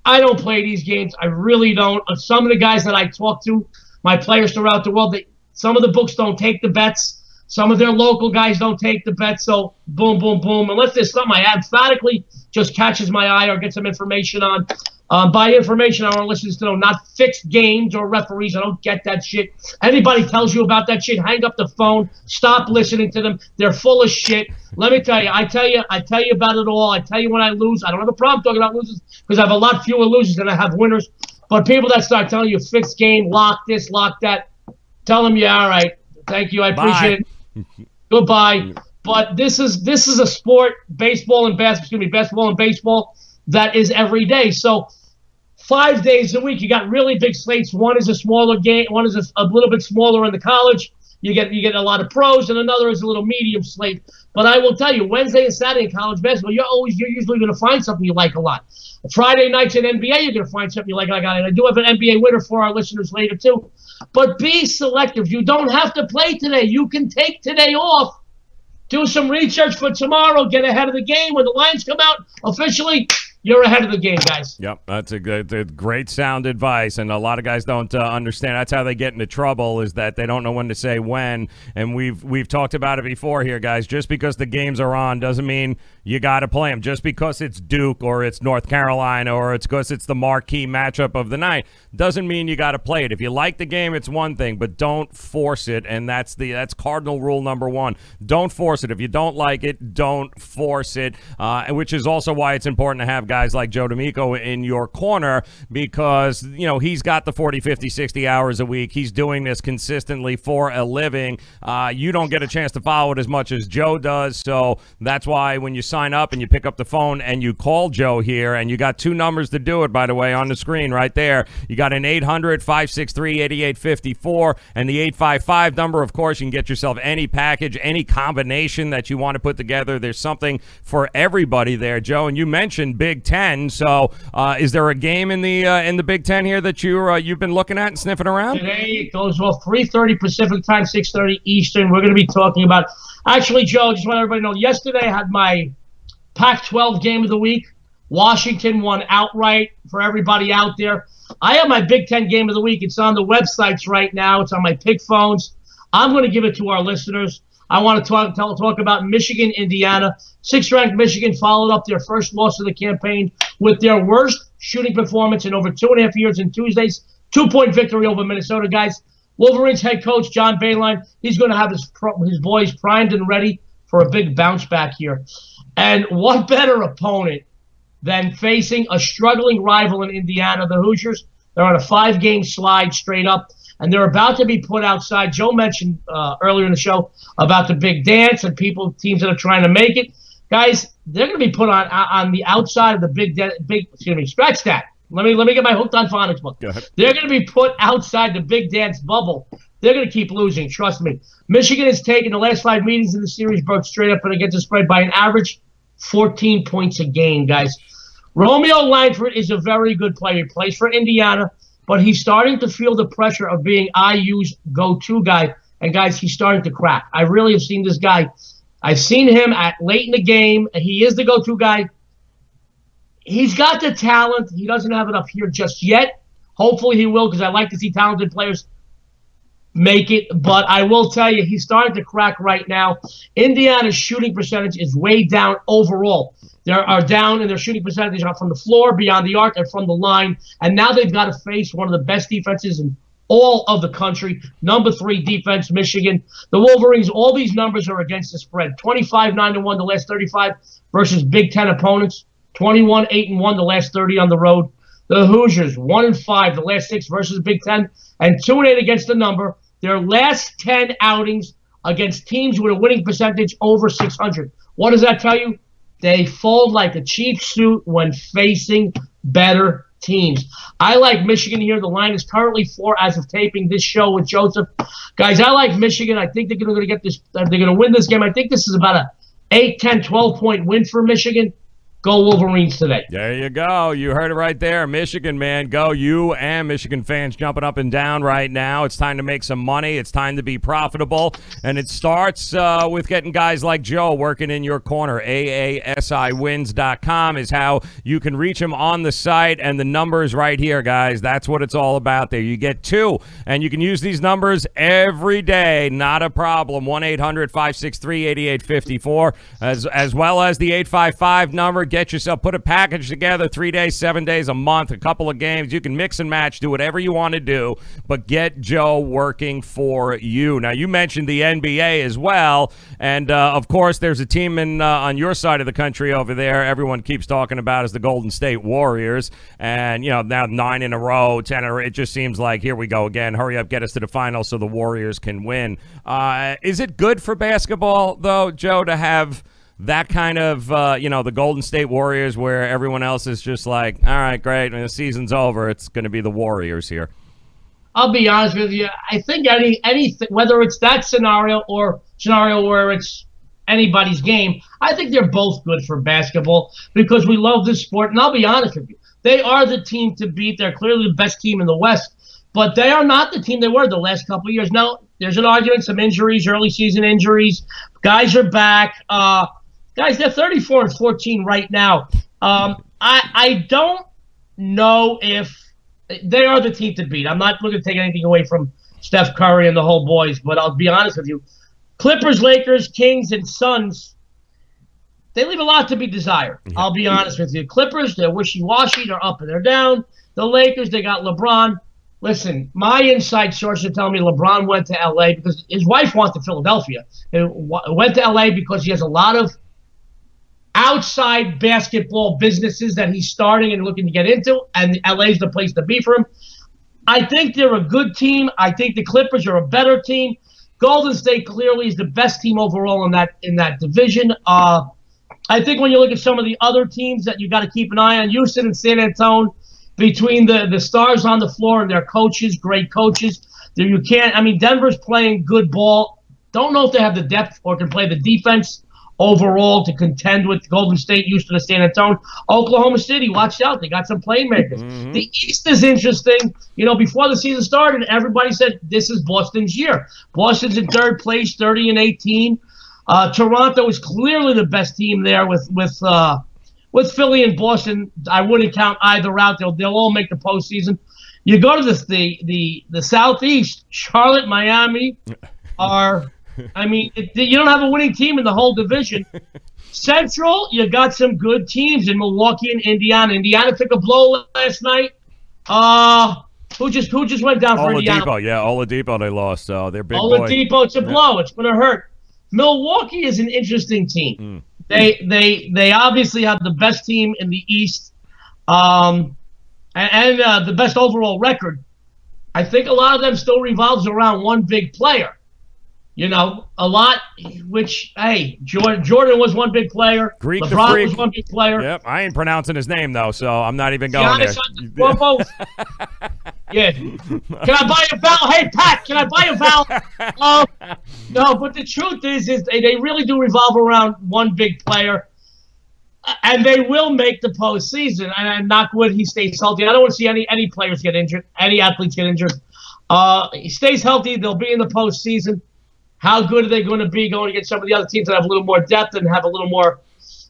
I don't play these games. I really don't. Some of the guys that I talk to, my players throughout the world, some of the books don't take the bets. Some of their local guys don't take the bets. So boom, boom, boom. Unless there's something I emphatically just catches my eye or get some information on. By information, I want to listen to know, not fixed games or referees. I don't get that shit. Anybody tells you about that shit, hang up the phone. Stop listening to them. They're full of shit. Let me tell you. I tell you about it all. I tell you when I lose. I don't have a problem talking about losers because I have a lot fewer losers than I have winners. But people that start telling you fixed game, lock this, lock that, tell them, yeah, all right. Thank you. I appreciate it. Goodbye. But this is a sport, basketball and baseball, that is every day. So 5 days a week, you got really big slates. One is a smaller game. One is a little bit smaller in the college. You get a lot of pros, and another is a little medium slate. But I will tell you, Wednesday and Saturday in college basketball, you're usually going to find something you like a lot. Friday nights in NBA, you're going to find something you like. And I do have an NBA winner for our listeners later too. But be selective. You don't have to play today. You can take today off. Do some research for tomorrow. Get ahead of the game. When the lines come out officially, you're ahead of the game, guys. Yep, that's a great sound advice, and a lot of guys don't understand. That's how they get into trouble, is that they don't know when to say when. And we've talked about it before here, guys. Just because the games are on doesn't mean you got to play them. Just because it's Duke or it's North Carolina or it's because it's the marquee matchup of the night doesn't mean you got to play it. If you like the game, it's one thing, but don't force it, and that's cardinal rule number one. Don't force it. If you don't like it, don't force it, which is also why it's important to have guys like Joe D'Amico in your corner, because he's got the 40, 50, 60 hours a week. He's doing this consistently for a living. You don't get a chance to follow it as much as Joe does, so that's why when you sign up and you pick up the phone and you call Joe here, and you got two numbers to do it, by the way, on the screen right there. You got an 800-563-8854 and the 855 number. Of course, you can get yourself any package, any combination that you want to put together. There's something for everybody there, Joe. And you mentioned Big Ten, so is there a game in the Big Ten here that you've been looking at and sniffing around? Today it goes off 3:30 Pacific time, 6:30 Eastern. We're going to be talking about, actually, Joe, just want everybody to know, yesterday I had my Pac-12 game of the week. Washington won outright for everybody out there. I have my Big Ten game of the week. It's on the websites right now. It's on my pick phones. I'm going to give it to our listeners. I want to talk about Michigan, Indiana. 6th-ranked Michigan followed up their first loss of the campaign with their worst shooting performance in over 2.5 years in Tuesday's 2-point victory over Minnesota, guys. Wolverines head coach John Beilein, he's going to have his boys primed and ready for a big bounce back here. And what better opponent than facing a struggling rival in Indiana, the Hoosiers? They're on a 5-game slide straight up, and they're about to be put outside. Joe mentioned earlier in the show about the big dance and teams that are trying to make it. Guys, they're going to be put on the outside of the big. Scratch that. Let me get my Hooked on Phonics book. Go ahead. They're going to be put outside the big dance bubble. They're going to keep losing. Trust me. Michigan has taken the last 5 meetings in the series, broke straight up and against the spread by an average 14 points a game, guys. Romeo Langford is a very good player. He plays for Indiana, but he's starting to feel the pressure of being IU's go-to guy. And, guys, he's starting to crack. I really have seen this guy. I've seen him late in the game. He is the go-to guy. He's got the talent. He doesn't have it up here just yet. Hopefully he will, because I like to see talented players make it. But I will tell you, he's starting to crack right now. Indiana's shooting percentage is way down overall. They are down in their shooting percentage from the floor, beyond the arc, and from the line. And now they've got to face one of the best defenses in all of the country. Number 3 defense, Michigan. The Wolverines, all these numbers are against the spread. 25-9-1 the last 35 versus Big Ten opponents. 21-8-1 the last 30 on the road. The Hoosiers, 1-5 the last 6 versus Big Ten, and 2-8 against the number. Their last 10 outings against teams with a winning percentage over 600. What does that tell you? They fold like a cheap suit when facing better teams. I like Michigan here. The line is currently 4 as of taping this show with Joseph. Guys, I like Michigan. I think they're going to get this. They're going to win this game. I think this is about a 8, 10, 12-point win for Michigan. Go Wolverines today. There you go. You heard it right there. Michigan, man. Go. You and Michigan fans jumping up and down right now. It's time to make some money. It's time to be profitable. And it starts with getting guys like Joe working in your corner. AASIwins.com is how you can reach him on the site. And the numbers right here, guys. That's what it's all about there. You get 2. And you can use these numbers every day. Not a problem. 1-800-563-8854. As well as the 855 number. Get get yourself, put a package together, 3 days, 7 days, a month, a couple of games. You can mix and match, do whatever you want to do, but get Joe working for you. Now, you mentioned the NBA as well, and of course, there's a team on your side of the country over there everyone keeps talking about is the Golden State Warriors, and now 9 in a row, 10 in a row. It just seems like, here we go again. Hurry up, get us to the finals so the Warriors can win. Is it good for basketball, though, Joe, to have that kind of, the Golden State Warriors where everyone else is just like, all right, great, when the season's over, it's going to be the Warriors here? I'll be honest with you. I think anything, whether it's that scenario or scenario where it's anybody's game, I think they're both good for basketball because we love this sport. And I'll be honest with you. They are the team to beat. They're clearly the best team in the West, but they are not the team they were the last couple of years. Now, there's an argument, some injuries, early season injuries. Guys are back. Guys, they're 34-14 right now. I don't know if they are the team to beat. I'm not looking to take anything away from Steph Curry and the whole boys, but I'll be honest with you. Clippers, Lakers, Kings, and Suns, they leave a lot to be desired. I'll be honest with you. Clippers, they're wishy-washy. They're up and they're down. The Lakers, they got LeBron. Listen, my inside sources tell me LeBron went to L.A. because his wife went to Philadelphia. He went to L.A. because he has a lot of outside basketball businesses that he's starting and looking to get into, and LA's the place to be for him. I think they're a good team. I think the Clippers are a better team. Golden State clearly is the best team overall in that division. I think when you look at some of the other teams that you got to keep an eye on, Houston and San Antonio, between the stars on the floor and their coaches, great coaches, you can't. I mean, Denver's playing good ball. Don't know if they have the depth or can play the defense overall to contend with Golden State, Houston, and San Antonio. Oklahoma City, watch out. They got some playmakers. Mm-hmm. The East is interesting. Before the season started, everybody said this is Boston's year. Boston's in third place, 30-18. Toronto is clearly the best team there with Philly and Boston. I wouldn't count either out. They'll all make the postseason. You go to the Southeast, Charlotte, Miami are – you don't have a winning team in the whole division. Central, you got some good teams in Milwaukee and Indiana. Indiana took a blow last night. Who just went down for Indiana? Oladipo they lost. So they're big Oladipo, it's a blow. It's going to hurt. Milwaukee is an interesting team. They obviously have the best team in the East, and the best overall record. I think a lot of them still revolves around one big player. A lot, which, hey, Jordan was one big player. LeBron was one big player. Yep, I ain't pronouncing his name, though, so I'm not even going there. Yeah. Can I buy a vowel? Hey, Pat, can I buy a vowel? No, but the truth is they really do revolve around one big player, and they will make the postseason. And knock wood, he stays healthy. I don't want to see any players get injured, any athletes get injured. He stays healthy. They'll be in the postseason. How good are they going to be going against some of the other teams that have a little more depth and have a little more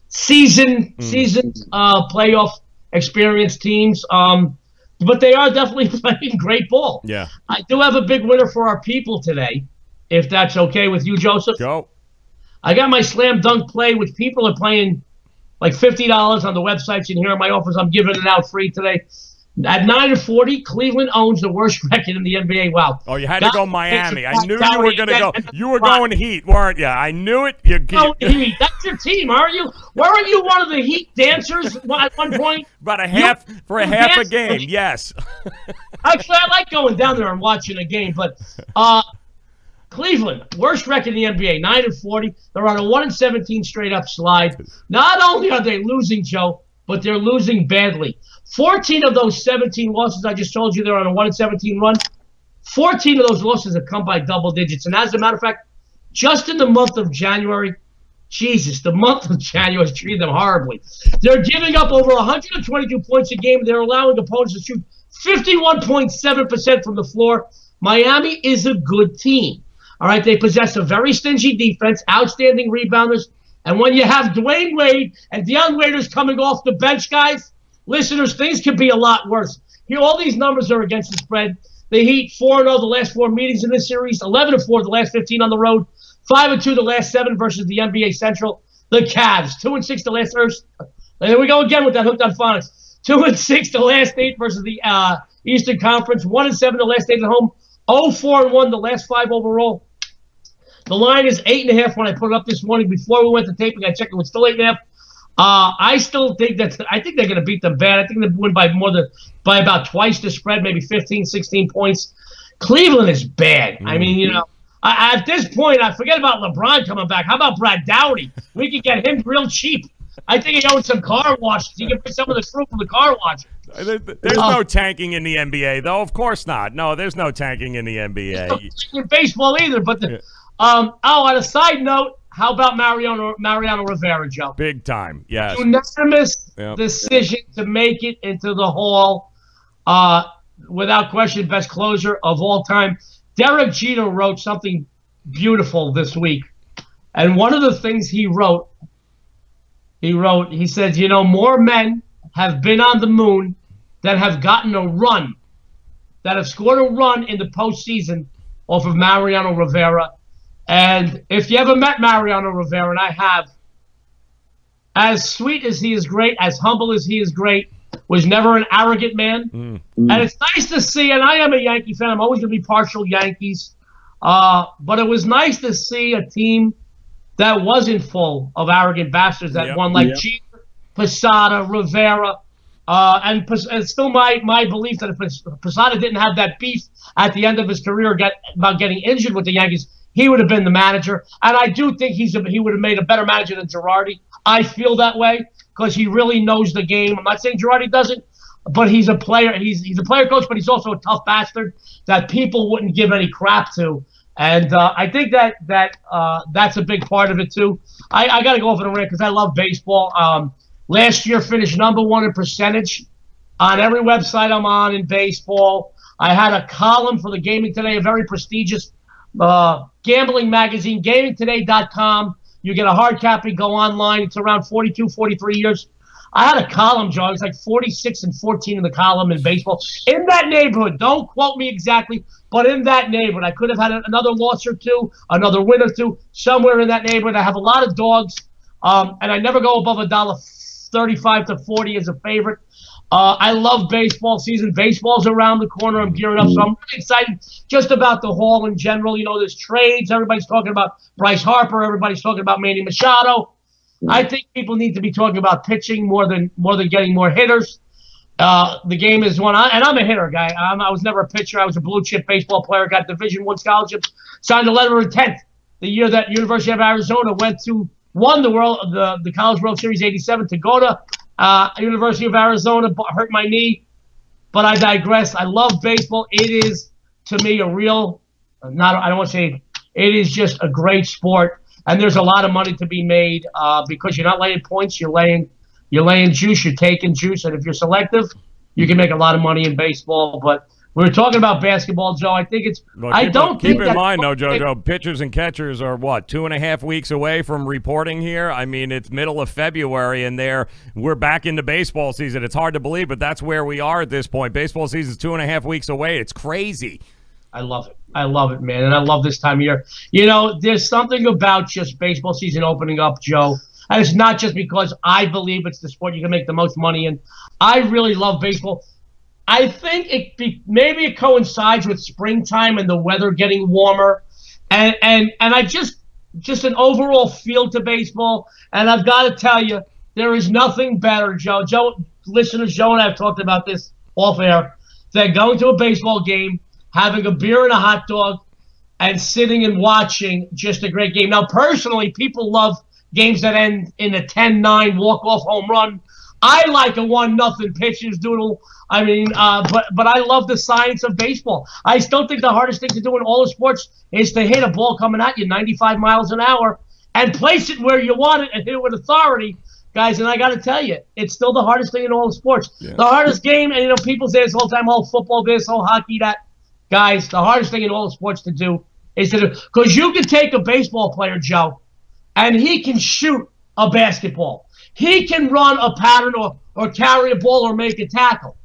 seasoned playoff experienced teams? But they are definitely playing great ball. Yeah. I do have a big winner for our people today, if that's okay with you, Joseph. Go. I got my slam dunk play, which people are playing like $50 on the websites. You can hear in my office. I'm giving it out free today. At 9-40, Cleveland owns the worst record in the NBA. Wow. Oh, you had to go Miami. I knew you were going to go. You were going Heat, weren't you? I knew it. Heat. That's your team, aren't you? Weren't you one of the Heat dancers at one point? About a half a game, yes. Actually, I like going down there and watching a game, but Cleveland, worst record in the NBA, 9-40. They're on a 1-17 straight up slide. Not only are they losing, Joe, but they're losing badly. 14 of those 17 losses I just told you they're on a 1-17 run. 14 of those losses have come by double digits. And as a matter of fact, just in the month of January, the month of January has treated them horribly. They're giving up over 122 points a game. They're allowing opponents to shoot 51.7% from the floor. Miami is a good team. All right, they possess a very stingy defense, outstanding rebounders. And when you have Dwayne Wade and Deion Waiters coming off the bench, guys, listeners, things could be a lot worse. Here, all these numbers are against the spread. The Heat 4-0 the last 4 meetings in this series, 11-4 the last 15 on the road, 5-2 the last 7 versus the NBA Central. The Cavs 2-6 the last And there we go again with that hooked on phonics. 2-6 the last 8 versus the Eastern Conference. 1-7 the last 8 at home. 0-4-1 the last 5 overall. The line is 8.5 when I put it up this morning. Before we went to taping, I checked it was still 8.5. I still think they're going to beat them bad. I think they win by about twice the spread, maybe 15, 16 points. Cleveland is bad. I mean, at this point, I forget about LeBron coming back. How about Brad Dowdy? We could get him real cheap. I think he owns some car washes. He can put some of the fruit from the car wash. There's no tanking in the NBA, though. Of course not. No, there's no tanking in the NBA. No in baseball either. But on a side note, how about Mariano Rivera, Joe? Big time, yes. Unanimous decision to make it into the Hall. Without question, best closer of all time. Derek Jeter wrote something beautiful this week. And one of the things he said, more men have been on the moon that have gotten a run, that have scored a run in the postseason off of Mariano Rivera. And if you ever met Mariano Rivera, and I have, as sweet as he is great, as humble as he is great, was never an arrogant man. And it's nice to see, and I am a Yankee fan. I'm always going to be partial Yankees. But it was nice to see a team that wasn't full of arrogant bastards that won, like Jeter, Posada, Rivera. And it's still my belief that if Posada didn't have that beef at the end of his career about getting injured with the Yankees, he would have been the manager. And I do think he would have made a better manager than Girardi. I feel that way because he really knows the game. I'm not saying Girardi doesn't, but he's a player. He's a player coach, but he's also a tough bastard that people wouldn't give any crap to. And I think that's a big part of it, too. I got to go off on a rant because I love baseball. Last year finished #1 in percentage on every website I'm on in baseball. I had a column for the Gaming Today, a very prestigious gambling magazine, gamingtoday.com. You get a hard copy, go online. It's around 42, 43 years. I had a column, Joe. It was like 46 and 14 in the column in baseball. In that neighborhood, don't quote me exactly, but in that neighborhood. I could have had another loss or two, another win or two, somewhere in that neighborhood. I have a lot of dogs, and I never go above $1.35 to 40 as a favorite. I love baseball season. Baseball's around the corner. I'm gearing up, so I'm really excited just about the Hall in general. There's trades. Everybody's talking about Bryce Harper. Everybody's talking about Manny Machado. I think people need to be talking about pitching more than getting more hitters. The game is one, and I'm a hitter guy. I was never a pitcher. I was a blue chip baseball player. Got Division I scholarships. Signed a letter of intent the year that University of Arizona won the College World Series '87 to go to University of Arizona. Hurt my knee, but I digress. I love baseball. It is to me a real, I don't want to say it is just a great sport. And there's a lot of money to be made because you're not laying points, you're laying juice, you're taking juice, and if you're selective, you can make a lot of money in baseball. But we were talking about basketball, Joe. I think it's. Well, keep in mind, though, JoJo, pitchers and catchers are 2.5 weeks away from reporting here. I mean, it's middle of February, and we're back into baseball season. It's hard to believe, but that's where we are at this point. Baseball season is 2.5 weeks away. It's crazy. I love it. I love it, man, and I love this time of year. There's something about just baseball season opening up, Joe, and it's not just because I believe it's the sport you can make the most money in. I really love baseball. I think maybe it coincides with springtime and the weather getting warmer, and I just an overall feel to baseball. And I've got to tell you, there is nothing better, Joe. Listeners, Joe and I have talked about this off air. Than going to a baseball game, having a beer and a hot dog, and sitting and watching just a great game. Now, personally, people love games that end in a 10-9 walk-off home run. I like a 1-0 pitcher's doodle. I mean, but I love the science of baseball. I still think the hardest thing to do in all the sports is to hit a ball coming at you 95 miles an hour and place it where you want it and hit it with authority. Guys, and I got to tell you, it's still the hardest thing in all the sports. Yeah. The hardest game, and people say this all the time, football this, hockey that. Guys, the hardest thing in all the sports to do is because you can take a baseball player, Joe, and he can shoot a basketball. He can run a pattern or carry a ball or make a tackle.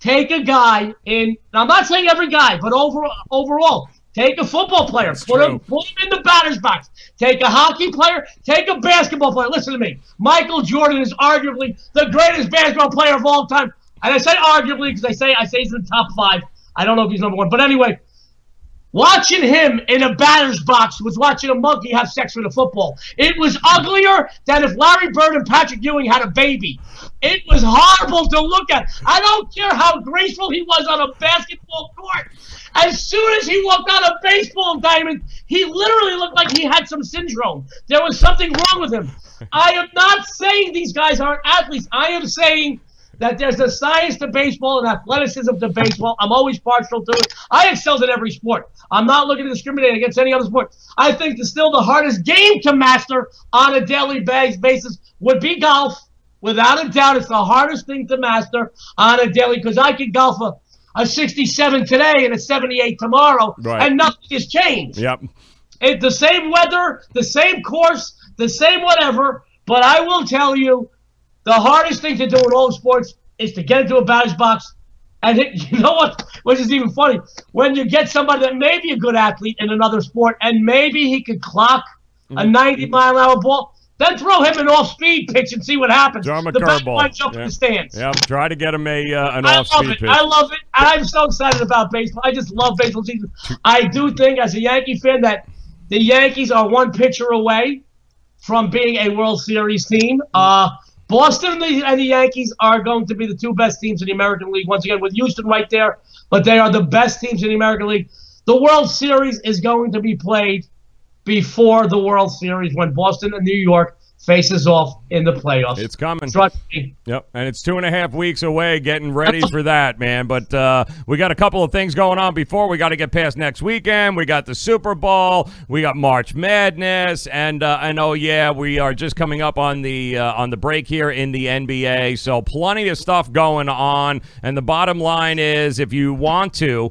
Take a guy I'm not saying every guy, but overall, Take a football player, put him in the batter's box. Take a hockey player, take a basketball player. Listen to me. Michael Jordan is arguably the greatest basketball player of all time. And I say arguably because I say he's in the top 5. I don't know if he's number 1. But anyway, watching him in a batter's box was watching a monkey have sex with a football. It was uglier than if Larry Bird and Patrick Ewing had a baby. It was horrible to look at. I don't care how graceful he was on a basketball court. As soon as he walked on a baseball diamond, he literally looked like he had some syndrome. There was something wrong with him. I am not saying these guys aren't athletes. I am saying that there's a science to baseball and athleticism to baseball. I'm always partial to it. I excelled in every sport. I'm not looking to discriminate against any other sport. I think still the hardest game to master on a daily basis would be golf. Without a doubt, it's the hardest thing to master on a daily, because I could golf a 67 today and a 78 tomorrow, and nothing has changed. Yep. It's the same weather, the same course, the same whatever, but I will tell you, the hardest thing to do in all sports is to get into a batter's box and hit. You know what? Which is even funny. When you get somebody that may be a good athlete in another sport and maybe he could clock a 90-mile-an-hour ball, then throw him an off-speed pitch and see what happens. Throw him a the batter curveball. might jump in the stands. Yep. Try to get him an off-speed pitch. I love it. I'm so excited about baseball. I just love baseball season. I do think, as a Yankee fan, that the Yankees are one pitcher away from being a World Series team. Boston and the Yankees are going to be the 2 best teams in the American League, once again, with Houston right there, but they are the best teams in the American League. The World Series is going to be played before the World Series when Boston and New York faces off in the playoffs. It's coming. Trust me. Yep, and it's 2.5 weeks away, getting ready for that, man. But we got a couple of things going on before. We got to get past next weekend. We got the Super Bowl. We got March Madness, and oh yeah, we are just coming up on the break here in the NBA. So plenty of stuff going on. And the bottom line is, if you want to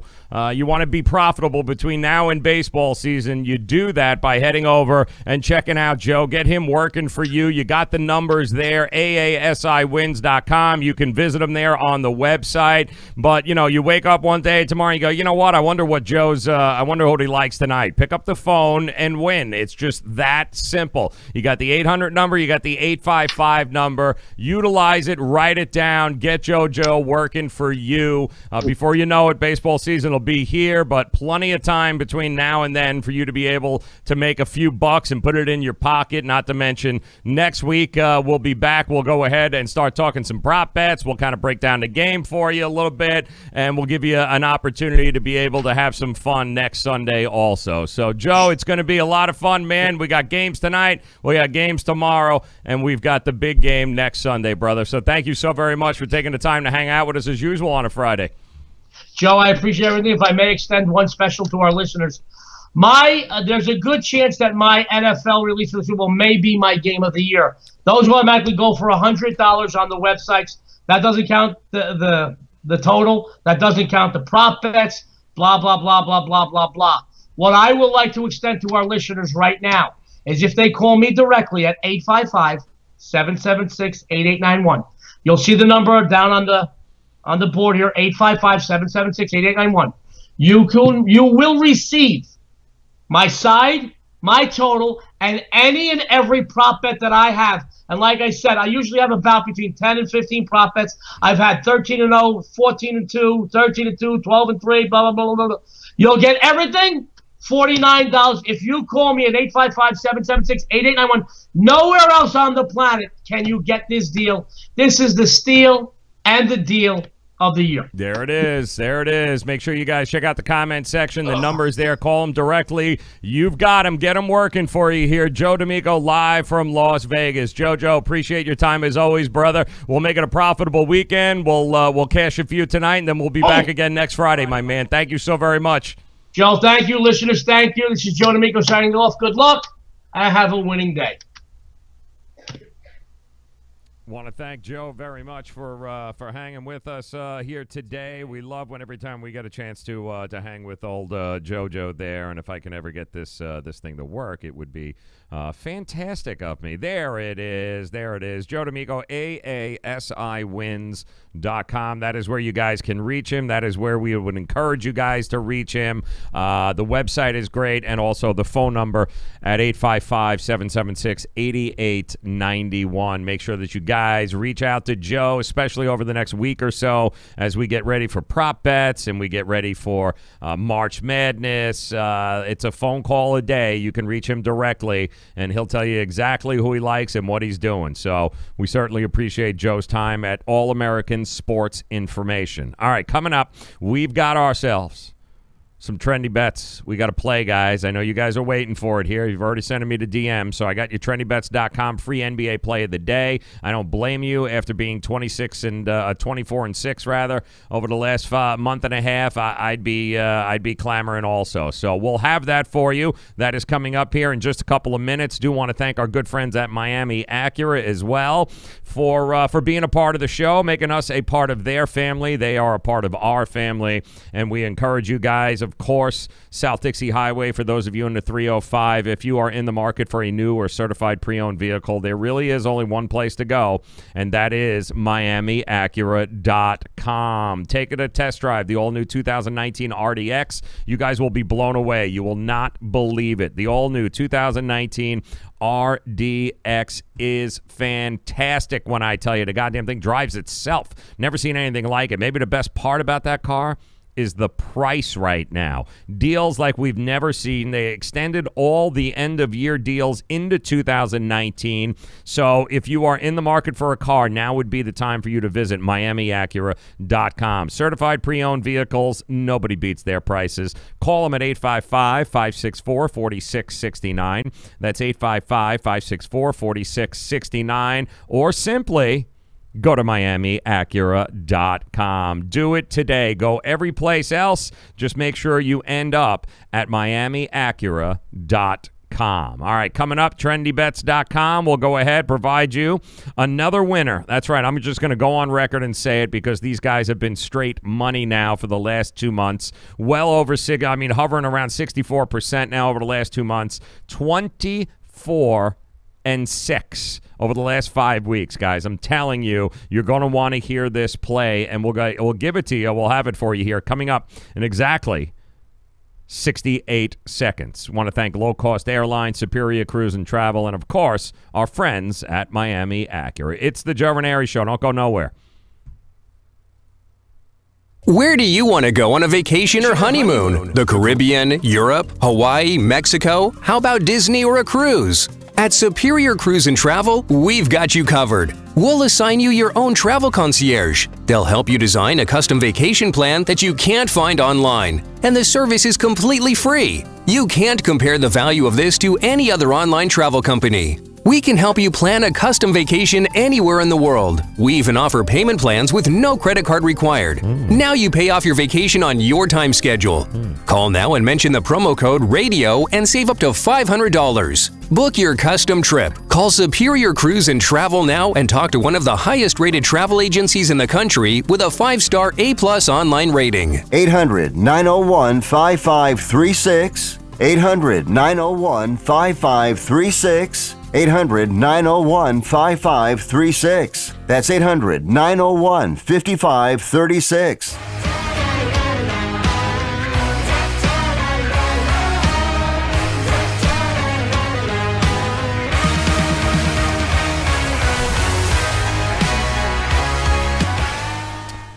be profitable between now and baseball season, you do that by heading over and checking out Joe. Get him working for you. You got the numbers there, aasiwins.com. You can visit him there on the website. But, you wake up one day tomorrow and you go, you know what? I wonder what I wonder what he likes tonight. Pick up the phone and win. It's just that simple. You got the 800 number. You got the 855 number. Utilize it. Write it down. Get JoJo working for you. Before you know it, baseball season will be here, but plenty of time between now and then for you to be able to make a few bucks and put it in your pocket. Not to mention, next week we'll be back. We'll go ahead and start talking some prop bets. We'll kind of break down the game for you a little bit, and we'll give you an opportunity to be able to have some fun next Sunday also. So, Joe, it's going to be a lot of fun, man. We got games tonight, we got games tomorrow, and we've got the big game next Sunday, brother. So thank you so very much for taking the time to hang out with us as usual on a Friday. Joe, I appreciate everything. If I may extend one special to our listeners, there's a good chance that my NFL release for the Super Bowl may be my game of the year. Those will automatically go for $100 on the websites. That doesn't count the total. That doesn't count the prop bets. Blah, blah, blah, blah, blah, blah, blah. What I would like to extend to our listeners right now is if they call me directly at 855-776-8891. You'll see the number down on the board here, 855-776-8891. You will receive my side, my total, and any and every prop bet that I have. And like I said, I usually have about between 10 and 15 prop bets. I've had 13-0, 14-2, 13-2, 12-3, blah, blah, blah, blah, blah. You'll get everything, $49. If you call me at 855-776-8891, nowhere else on the planet can you get this deal. This is the steal and the deal of the year. There it is. There it is. Make sure you guys check out the comment section. The number's there. Call them directly. You've got them. Get them working for you here. Joe D'Amico live from Las Vegas. JoJo, appreciate your time as always, brother. We'll make it a profitable weekend. We'll cash a few tonight, and then we'll be back again next Friday, my man. Thank you so very much. Joe, thank you. Listeners, thank you. This is Joe D'Amico signing off. Good luck. I have a winning day. Want to thank Joe very much for hanging with us here today. We love when every time we get a chance to hang with old JoJo there, and if I can ever get this thing to work, it would be fantastic of me. There it is. Joe D'Amico, AASIwins.com. That is where you guys can reach him. That is where we would encourage you guys to reach him. The website is great, and also the phone number at 855-776-8891. Make sure that you guys reach out to Joe, especially over the next week or so as we get ready for prop bets and we get ready for March Madness. It's a phone call a day. You can reach him directly, and he'll tell you exactly who he likes and what he's doing. So we certainly appreciate Joe's time at All American Sports Information. All right, coming up, we've got ourselves some trendy bets we got to play, guys. I know you guys are waiting for it here. You've already sent me to DM, so I got your trendybets.com free NBA play of the day. I don't blame you after being 24-6 rather over the last month and a half. I'd be clamoring also. So we'll have that for you. That is coming up here in just a couple of minutes. Do want to thank our good friends at Miami Acura as well for being a part of the show, making us a part of their family. They are a part of our family, and we encourage you guys, of course, South Dixie Highway, for those of you in the 305, if you are in the market for a new or certified pre-owned vehicle, there really is only one place to go, and that is MiamiAcura.com. Take it a test drive, the all-new 2019 RDX. You guys will be blown away. You will not believe it. The all-new 2019 RDX is fantastic when I tell you. The goddamn thing drives itself. Never seen anything like it. Maybe the best part about that car is the price right now. Deals like we've never seen. They extended all the end-of-year deals into 2019. So if you are in the market for a car, now would be the time for you to visit MiamiAcura.com. Certified pre-owned vehicles, nobody beats their prices. Call them at 855-564-4669. That's 855-564-4669. Or simply go to MiamiAcura.com. Do it today. Go every place else. Just make sure you end up at MiamiAcura.com. All right, coming up, TrendyBets.com will go ahead, provide you another winner. That's right. I'm just going to go on record and say it because these guys have been straight money now for the last 2 months. Well over, hovering around 64% now over the last 2 months. 24-6 over the last 5 weeks, guys. I'm telling you, you're going to want to hear this play, and we'll give it to you. We'll have it for you here coming up in exactly 68 seconds. Want to thank Low Cost Airlines, Superior Cruise and Travel, and, of course, our friends at Miami Acura. It's the Joe Raineri Show. Don't go nowhere. Where do you want to go on a vacation or honeymoon? The Caribbean, Europe, Hawaii, Mexico? How about Disney or a cruise? At Superior Cruise and Travel, we've got you covered. We'll assign you your own travel concierge. They'll help you design a custom vacation plan that you can't find online. And the service is completely free. You can't compare the value of this to any other online travel company. We can help you plan a custom vacation anywhere in the world. We even offer payment plans with no credit card required. Now you pay off your vacation on your time schedule. Call now and mention the promo code RADIO and save up to $500. Book your custom trip. Call Superior Cruise and Travel now and talk to one of the highest rated travel agencies in the country with a 5-star A+ online rating. 800-901-5536. 800-901-5536. 800-901-5536. That's 800-901-5536.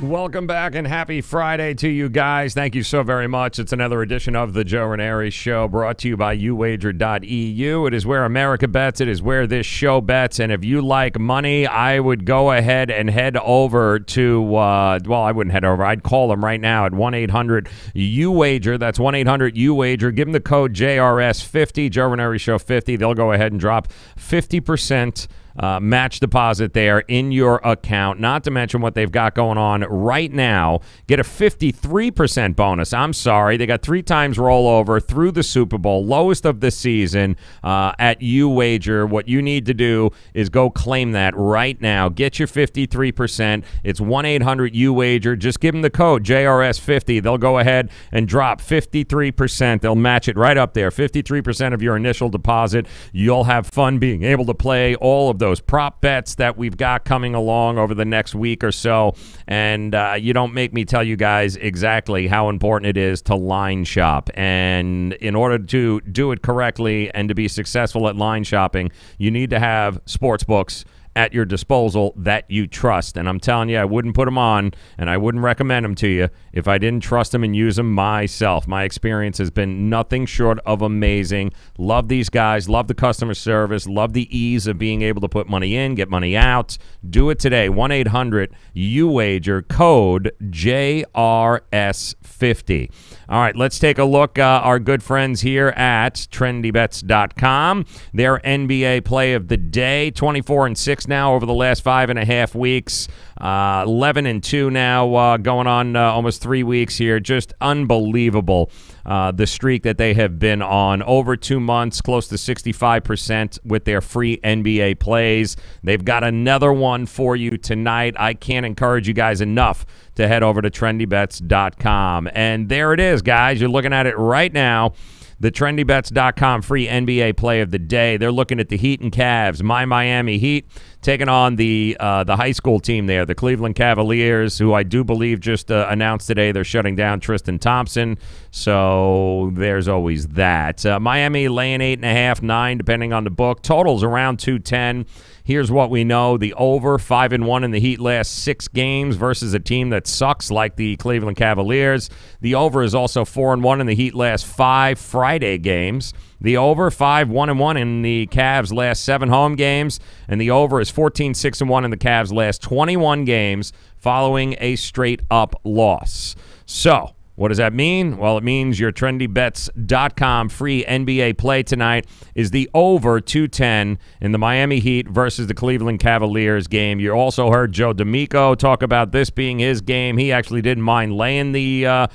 Welcome back and happy Friday to you guys. Thank you so very much. It's another edition of the Joe Raineri Show brought to you by uwager.eu. It is where America bets. It is where this show bets. And if you like money, I would go ahead and head over to, I wouldn't head over. I'd call them right now at 1-800-UWAGER. That's 1-800-UWAGER. Give them the code JRS50, Joe Raineri Show 50. They'll go ahead and drop 50% match deposit there in your account, not to mention what they've got going on right now. Get a 53% bonus. I'm sorry. They got 3 times rollover through the Super Bowl, lowest of the season at UWager. What you need to do is go claim that right now. Get your 53%. It's 1-800-UWager. Just give them the code JRS50. They'll go ahead and drop 53%. They'll match it right up there. 53% of your initial deposit. You'll have fun being able to play all of those prop bets that we've got coming along over the next week or so. And you don't make me tell you guys exactly how important it is to line shop. And in order to do it correctly and to be successful at line shopping, you need to have sports books at your disposal that you trust. And I'm telling you, I wouldn't put them on and I wouldn't recommend them to you if I didn't trust them and use them myself. My experience has been nothing short of amazing. Love these guys, love the customer service, love the ease of being able to put money in, get money out. Do it today. 1-800-UWager, code JRS50. All right, let's take a look. Our good friends here at trendybets.com. Their NBA play of the day, 24-6 now over the last 5.5 weeks. 11-2 now, going on almost 3 weeks here. Just unbelievable, the streak that they have been on. Over 2 months, close to 65% with their free NBA plays. They've got another one for you tonight. I can't encourage you guys enough to head over to trendybets.com. And there it is, guys. You're looking at it right now. The trendybets.com free NBA play of the day. They're looking at the Heat and Cavs. My Miami Heat taking on the high school team there, the Cleveland Cavaliers, who I do believe just announced today they're shutting down Tristan Thompson. So there's always that. Miami laying 8.5, 9, depending on the book. Totals around 210. Here's what we know. The over, 5-1 in the Heat last 6 games versus a team that sucks like the Cleveland Cavaliers. The over is also 4-1 in the Heat last 5 Friday games. The over, 5-1-1 in the Cavs last 7 home games. And the over is 14-6-1 in the Cavs last 21 games following a straight-up loss. So what does that mean? Well, it means your trendybets.com free NBA play tonight is the over 210 in the Miami Heat versus the Cleveland Cavaliers game. You also heard Joe D'Amico talk about this being his game. He actually didn't mind laying the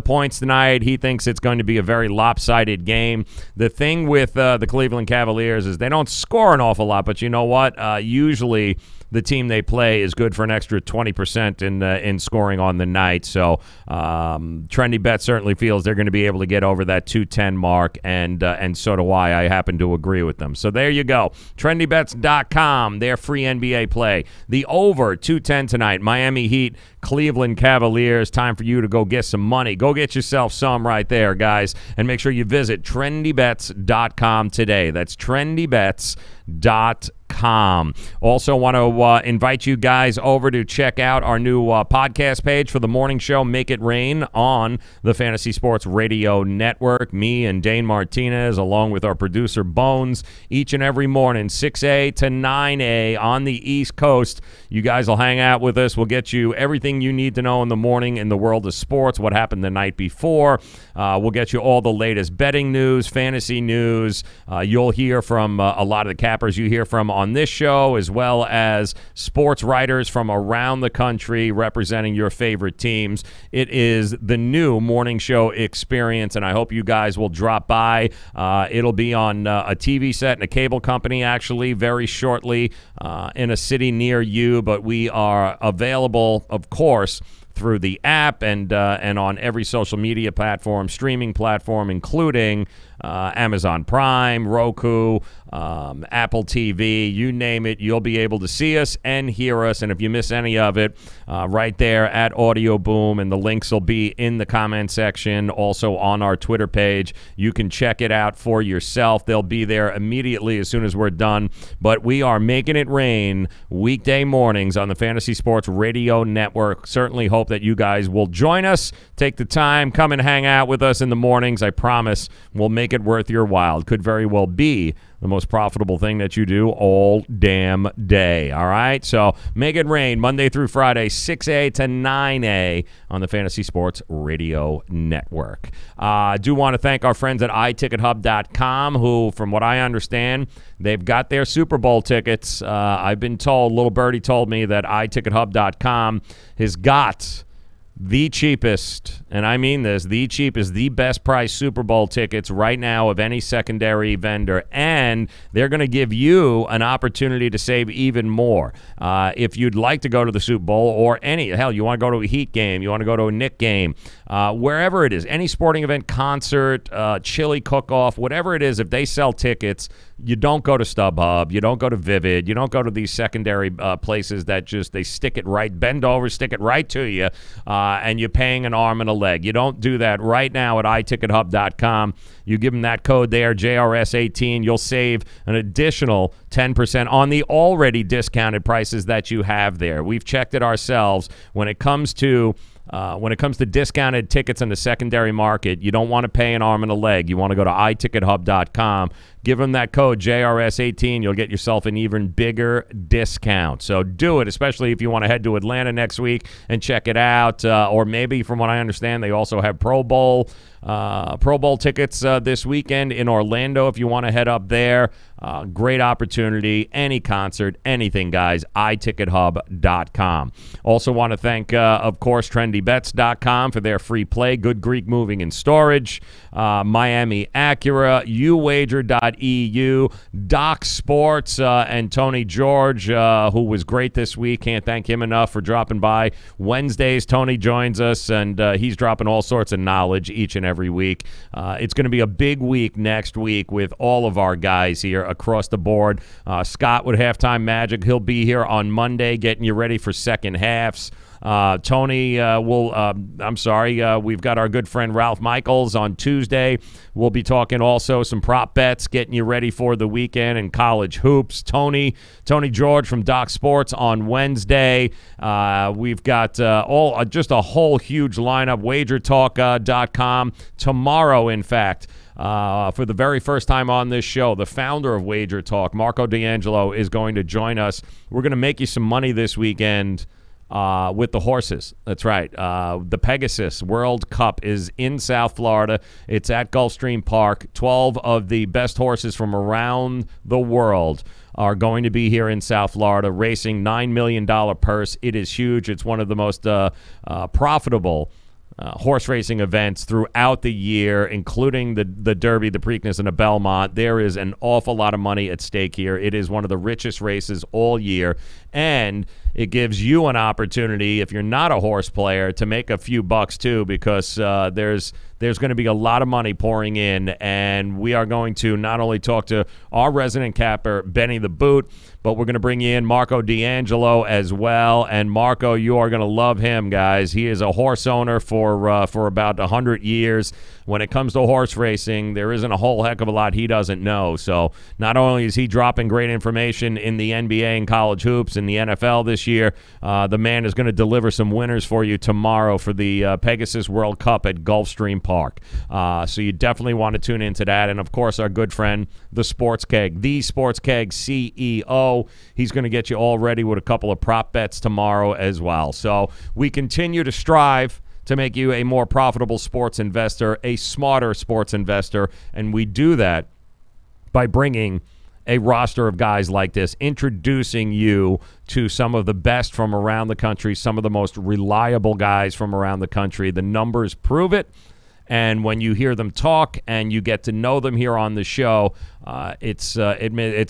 points tonight. He thinks it's going to be a very lopsided game. The thing with the Cleveland Cavaliers is they don't score an awful lot, but you know what? Usually the team they play is good for an extra 20% in scoring on the night. So Trendy Bet certainly feels they're going to be able to get over that 210 mark, and so do I. I happen to agree with them. So there you go. TrendyBets.com, their free NBA play. The over 210 tonight. Miami Heat, Cleveland Cavaliers. Time for you to go get some money. Go get yourself some right there, guys. And make sure you visit TrendyBets.com today. That's TrendyBets.com. Also want to invite you guys over to check out our new podcast page for the morning show, Make It Rain, on the Fantasy Sports Radio Network. Me and Dane Martinez, along with our producer Bones, each and every morning, 6A to 9A on the East Coast. You guys will hang out with us. We'll get you everything you need to know in the morning in the world of sports, what happened the night before. We'll get you all the latest betting news, fantasy news. You'll hear from a lot of the cappers you hear from on this show, as well as sports writers from around the country representing your favorite teams. It is the new morning show experience, and I hope you guys will drop by. It'll be on a TV set and a cable company, actually, very shortly in a city near you, but we are available, of course, through the app and on every social media platform, streaming platform, including Amazon Prime, Roku, Apple TV, you name it. You'll be able to see us and hear us. And if you miss any of it, right there at Audio Boom, and the links will be in the comment section, also on our Twitter page. You can check it out for yourself. They'll be there immediately as soon as we're done. But we are making it rain weekday mornings on the Fantasy Sports Radio Network. Certainly hope that you guys will join us. Take the time, come and hang out with us in the mornings. I promise we'll make it worth your while. Could very well be the most profitable thing that you do all damn day. All right? So make it rain Monday through Friday, 6A to 9A on the Fantasy Sports Radio Network. I do want to thank our friends at iTicketHub.com who, from what I understand, they've got their Super Bowl tickets. I've been told, little birdie told me that iTicketHub.com has got the cheapest, and I mean this, the cheapest, the best price Super Bowl tickets right now of any secondary vendor, and they're going to give you an opportunity to save even more. If you'd like to go to the Super Bowl or hell, you want to go to a Heat game, you want to go to a Knick game, wherever it is, any sporting event, concert, chili cook-off, whatever it is, if they sell tickets, you don't go to StubHub, you don't go to Vivid, you don't go to these secondary places that just, they stick it right, bend over, stick it right to you, and you're paying an arm and a leg. You don't do that right now at iTicketHub.com. You give them that code there, JRS18, you'll save an additional 10% on the already discounted prices that you have there. We've checked it ourselves. When it comes to discounted tickets in the secondary market, you don't want to pay an arm and a leg. You want to go to iTicketHub.com. Give them that code, JRS18. You'll get yourself an even bigger discount. So do it, especially if you want to head to Atlanta next week and check it out. Or maybe, from what I understand, they also have Pro Bowl tickets this weekend in Orlando if you want to head up there. Great opportunity. Any concert, anything, guys. iTicketHub.com. Also want to thank, of course, TrendyBets.com for their free play. Good Greek Moving and Storage. Miami Acura. UWager.eu. Doc Sports and Tony George, who was great this week. Can't thank him enough for dropping by. Wednesdays, Tony joins us, and he's dropping all sorts of knowledge each and every week. It's going to be a big week next week with all of our guys here across the board. Scott with Halftime Magic, he'll be here on Monday getting you ready for second halves. Tony we've got our good friend Ralph Michaels on Tuesday. We'll be talking also some prop bets, getting you ready for the weekend and college hoops. Tony George from Doc Sports on Wednesday. We've got just a whole huge lineup. WagerTalk.com tomorrow, in fact. For the very first time on this show, the founder of Wager Talk, Marco D'Angelo, is going to join us. We're going to make you some money this weekend with the horses. That's right. The Pegasus World Cup is in South Florida. It's at Gulfstream Park. 12 of the best horses from around the world are going to be here in South Florida, racing $9 million purse. It is huge. It's one of the most profitable horse racing events throughout the year, including the Derby, the Preakness, and the Belmont. There is an awful lot of money at stake here. It is one of the richest races all year, and it gives you an opportunity, if you're not a horse player, to make a few bucks too, because there's going to be a lot of money pouring in, and we are going to not only talk to our resident capper, Benny the Boot, but we're going to bring in Marco D'Angelo as well. And Marco, you are going to love him, guys. He is a horse owner for about 100 years. When it comes to horse racing, there isn't a whole heck of a lot he doesn't know. So not only is he dropping great information in the NBA and college hoops and the NFL this year, the man is going to deliver some winners for you tomorrow for the Pegasus World Cup at Gulfstream Park. So you definitely want to tune into that. And, of course, our good friend, the Sports Keg CEO. He's going to get you all ready with a couple of prop bets tomorrow as well. So we continue to strive to make you a more profitable sports investor, a smarter sports investor, and we do that by bringing a roster of guys like this, introducing you to some of the best from around the country, some of the most reliable guys from around the country. The numbers prove it, and when you hear them talk and you get to know them here on the show, it's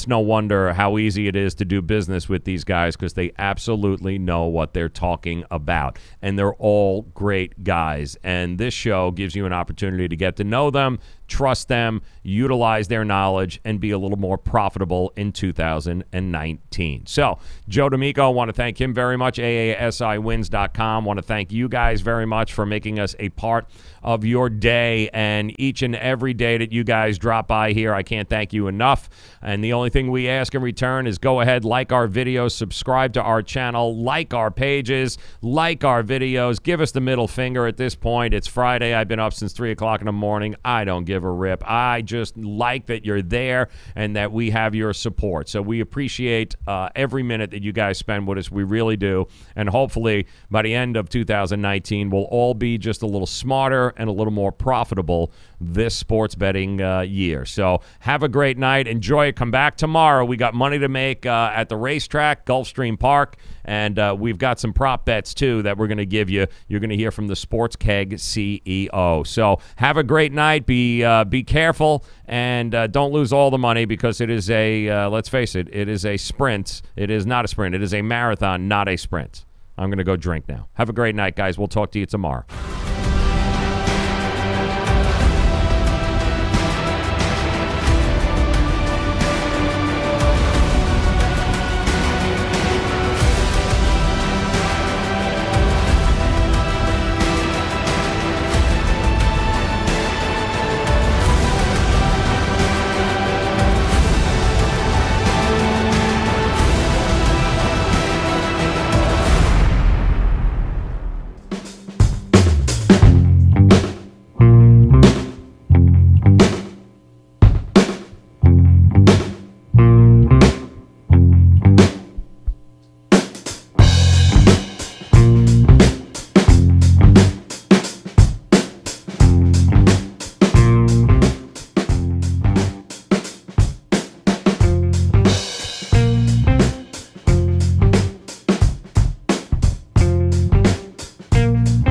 no wonder how easy it is to do business with these guys, because they absolutely know what they're talking about, and they're all great guys. And this show gives you an opportunity to get to know them, trust them, utilize their knowledge, and be a little more profitable in 2019. So, Joe D'Amico, I want to thank him very much. AASIwins.com. Want to thank you guys very much for making us a part of your day, and each and every day that you guys drop by here, I can't thank you enough. And the only thing we ask in return is go ahead, like our videos, subscribe to our channel, like our pages, like our videos, give us the middle finger at this point. It's Friday. I've been up since 3 o'clock in the morning. I don't give give a rip. I just like that you're there and that we have your support. So we appreciate every minute that you guys spend with us. We really do. And hopefully by the end of 2019, we'll all be just a little smarter and a little more profitable this sports betting year. So have a great night. Enjoy it. Come back tomorrow. We got money to make at the racetrack, Gulfstream Park, and we've got some prop bets, too, that we're going to give you. You're going to hear from the Sports Keg CEO. So have a great night. Be careful, and don't lose all the money because it is let's face it, it is a sprint. It is not a sprint. It is a marathon, not a sprint. I'm going to go drink now. Have a great night, guys. We'll talk to you tomorrow.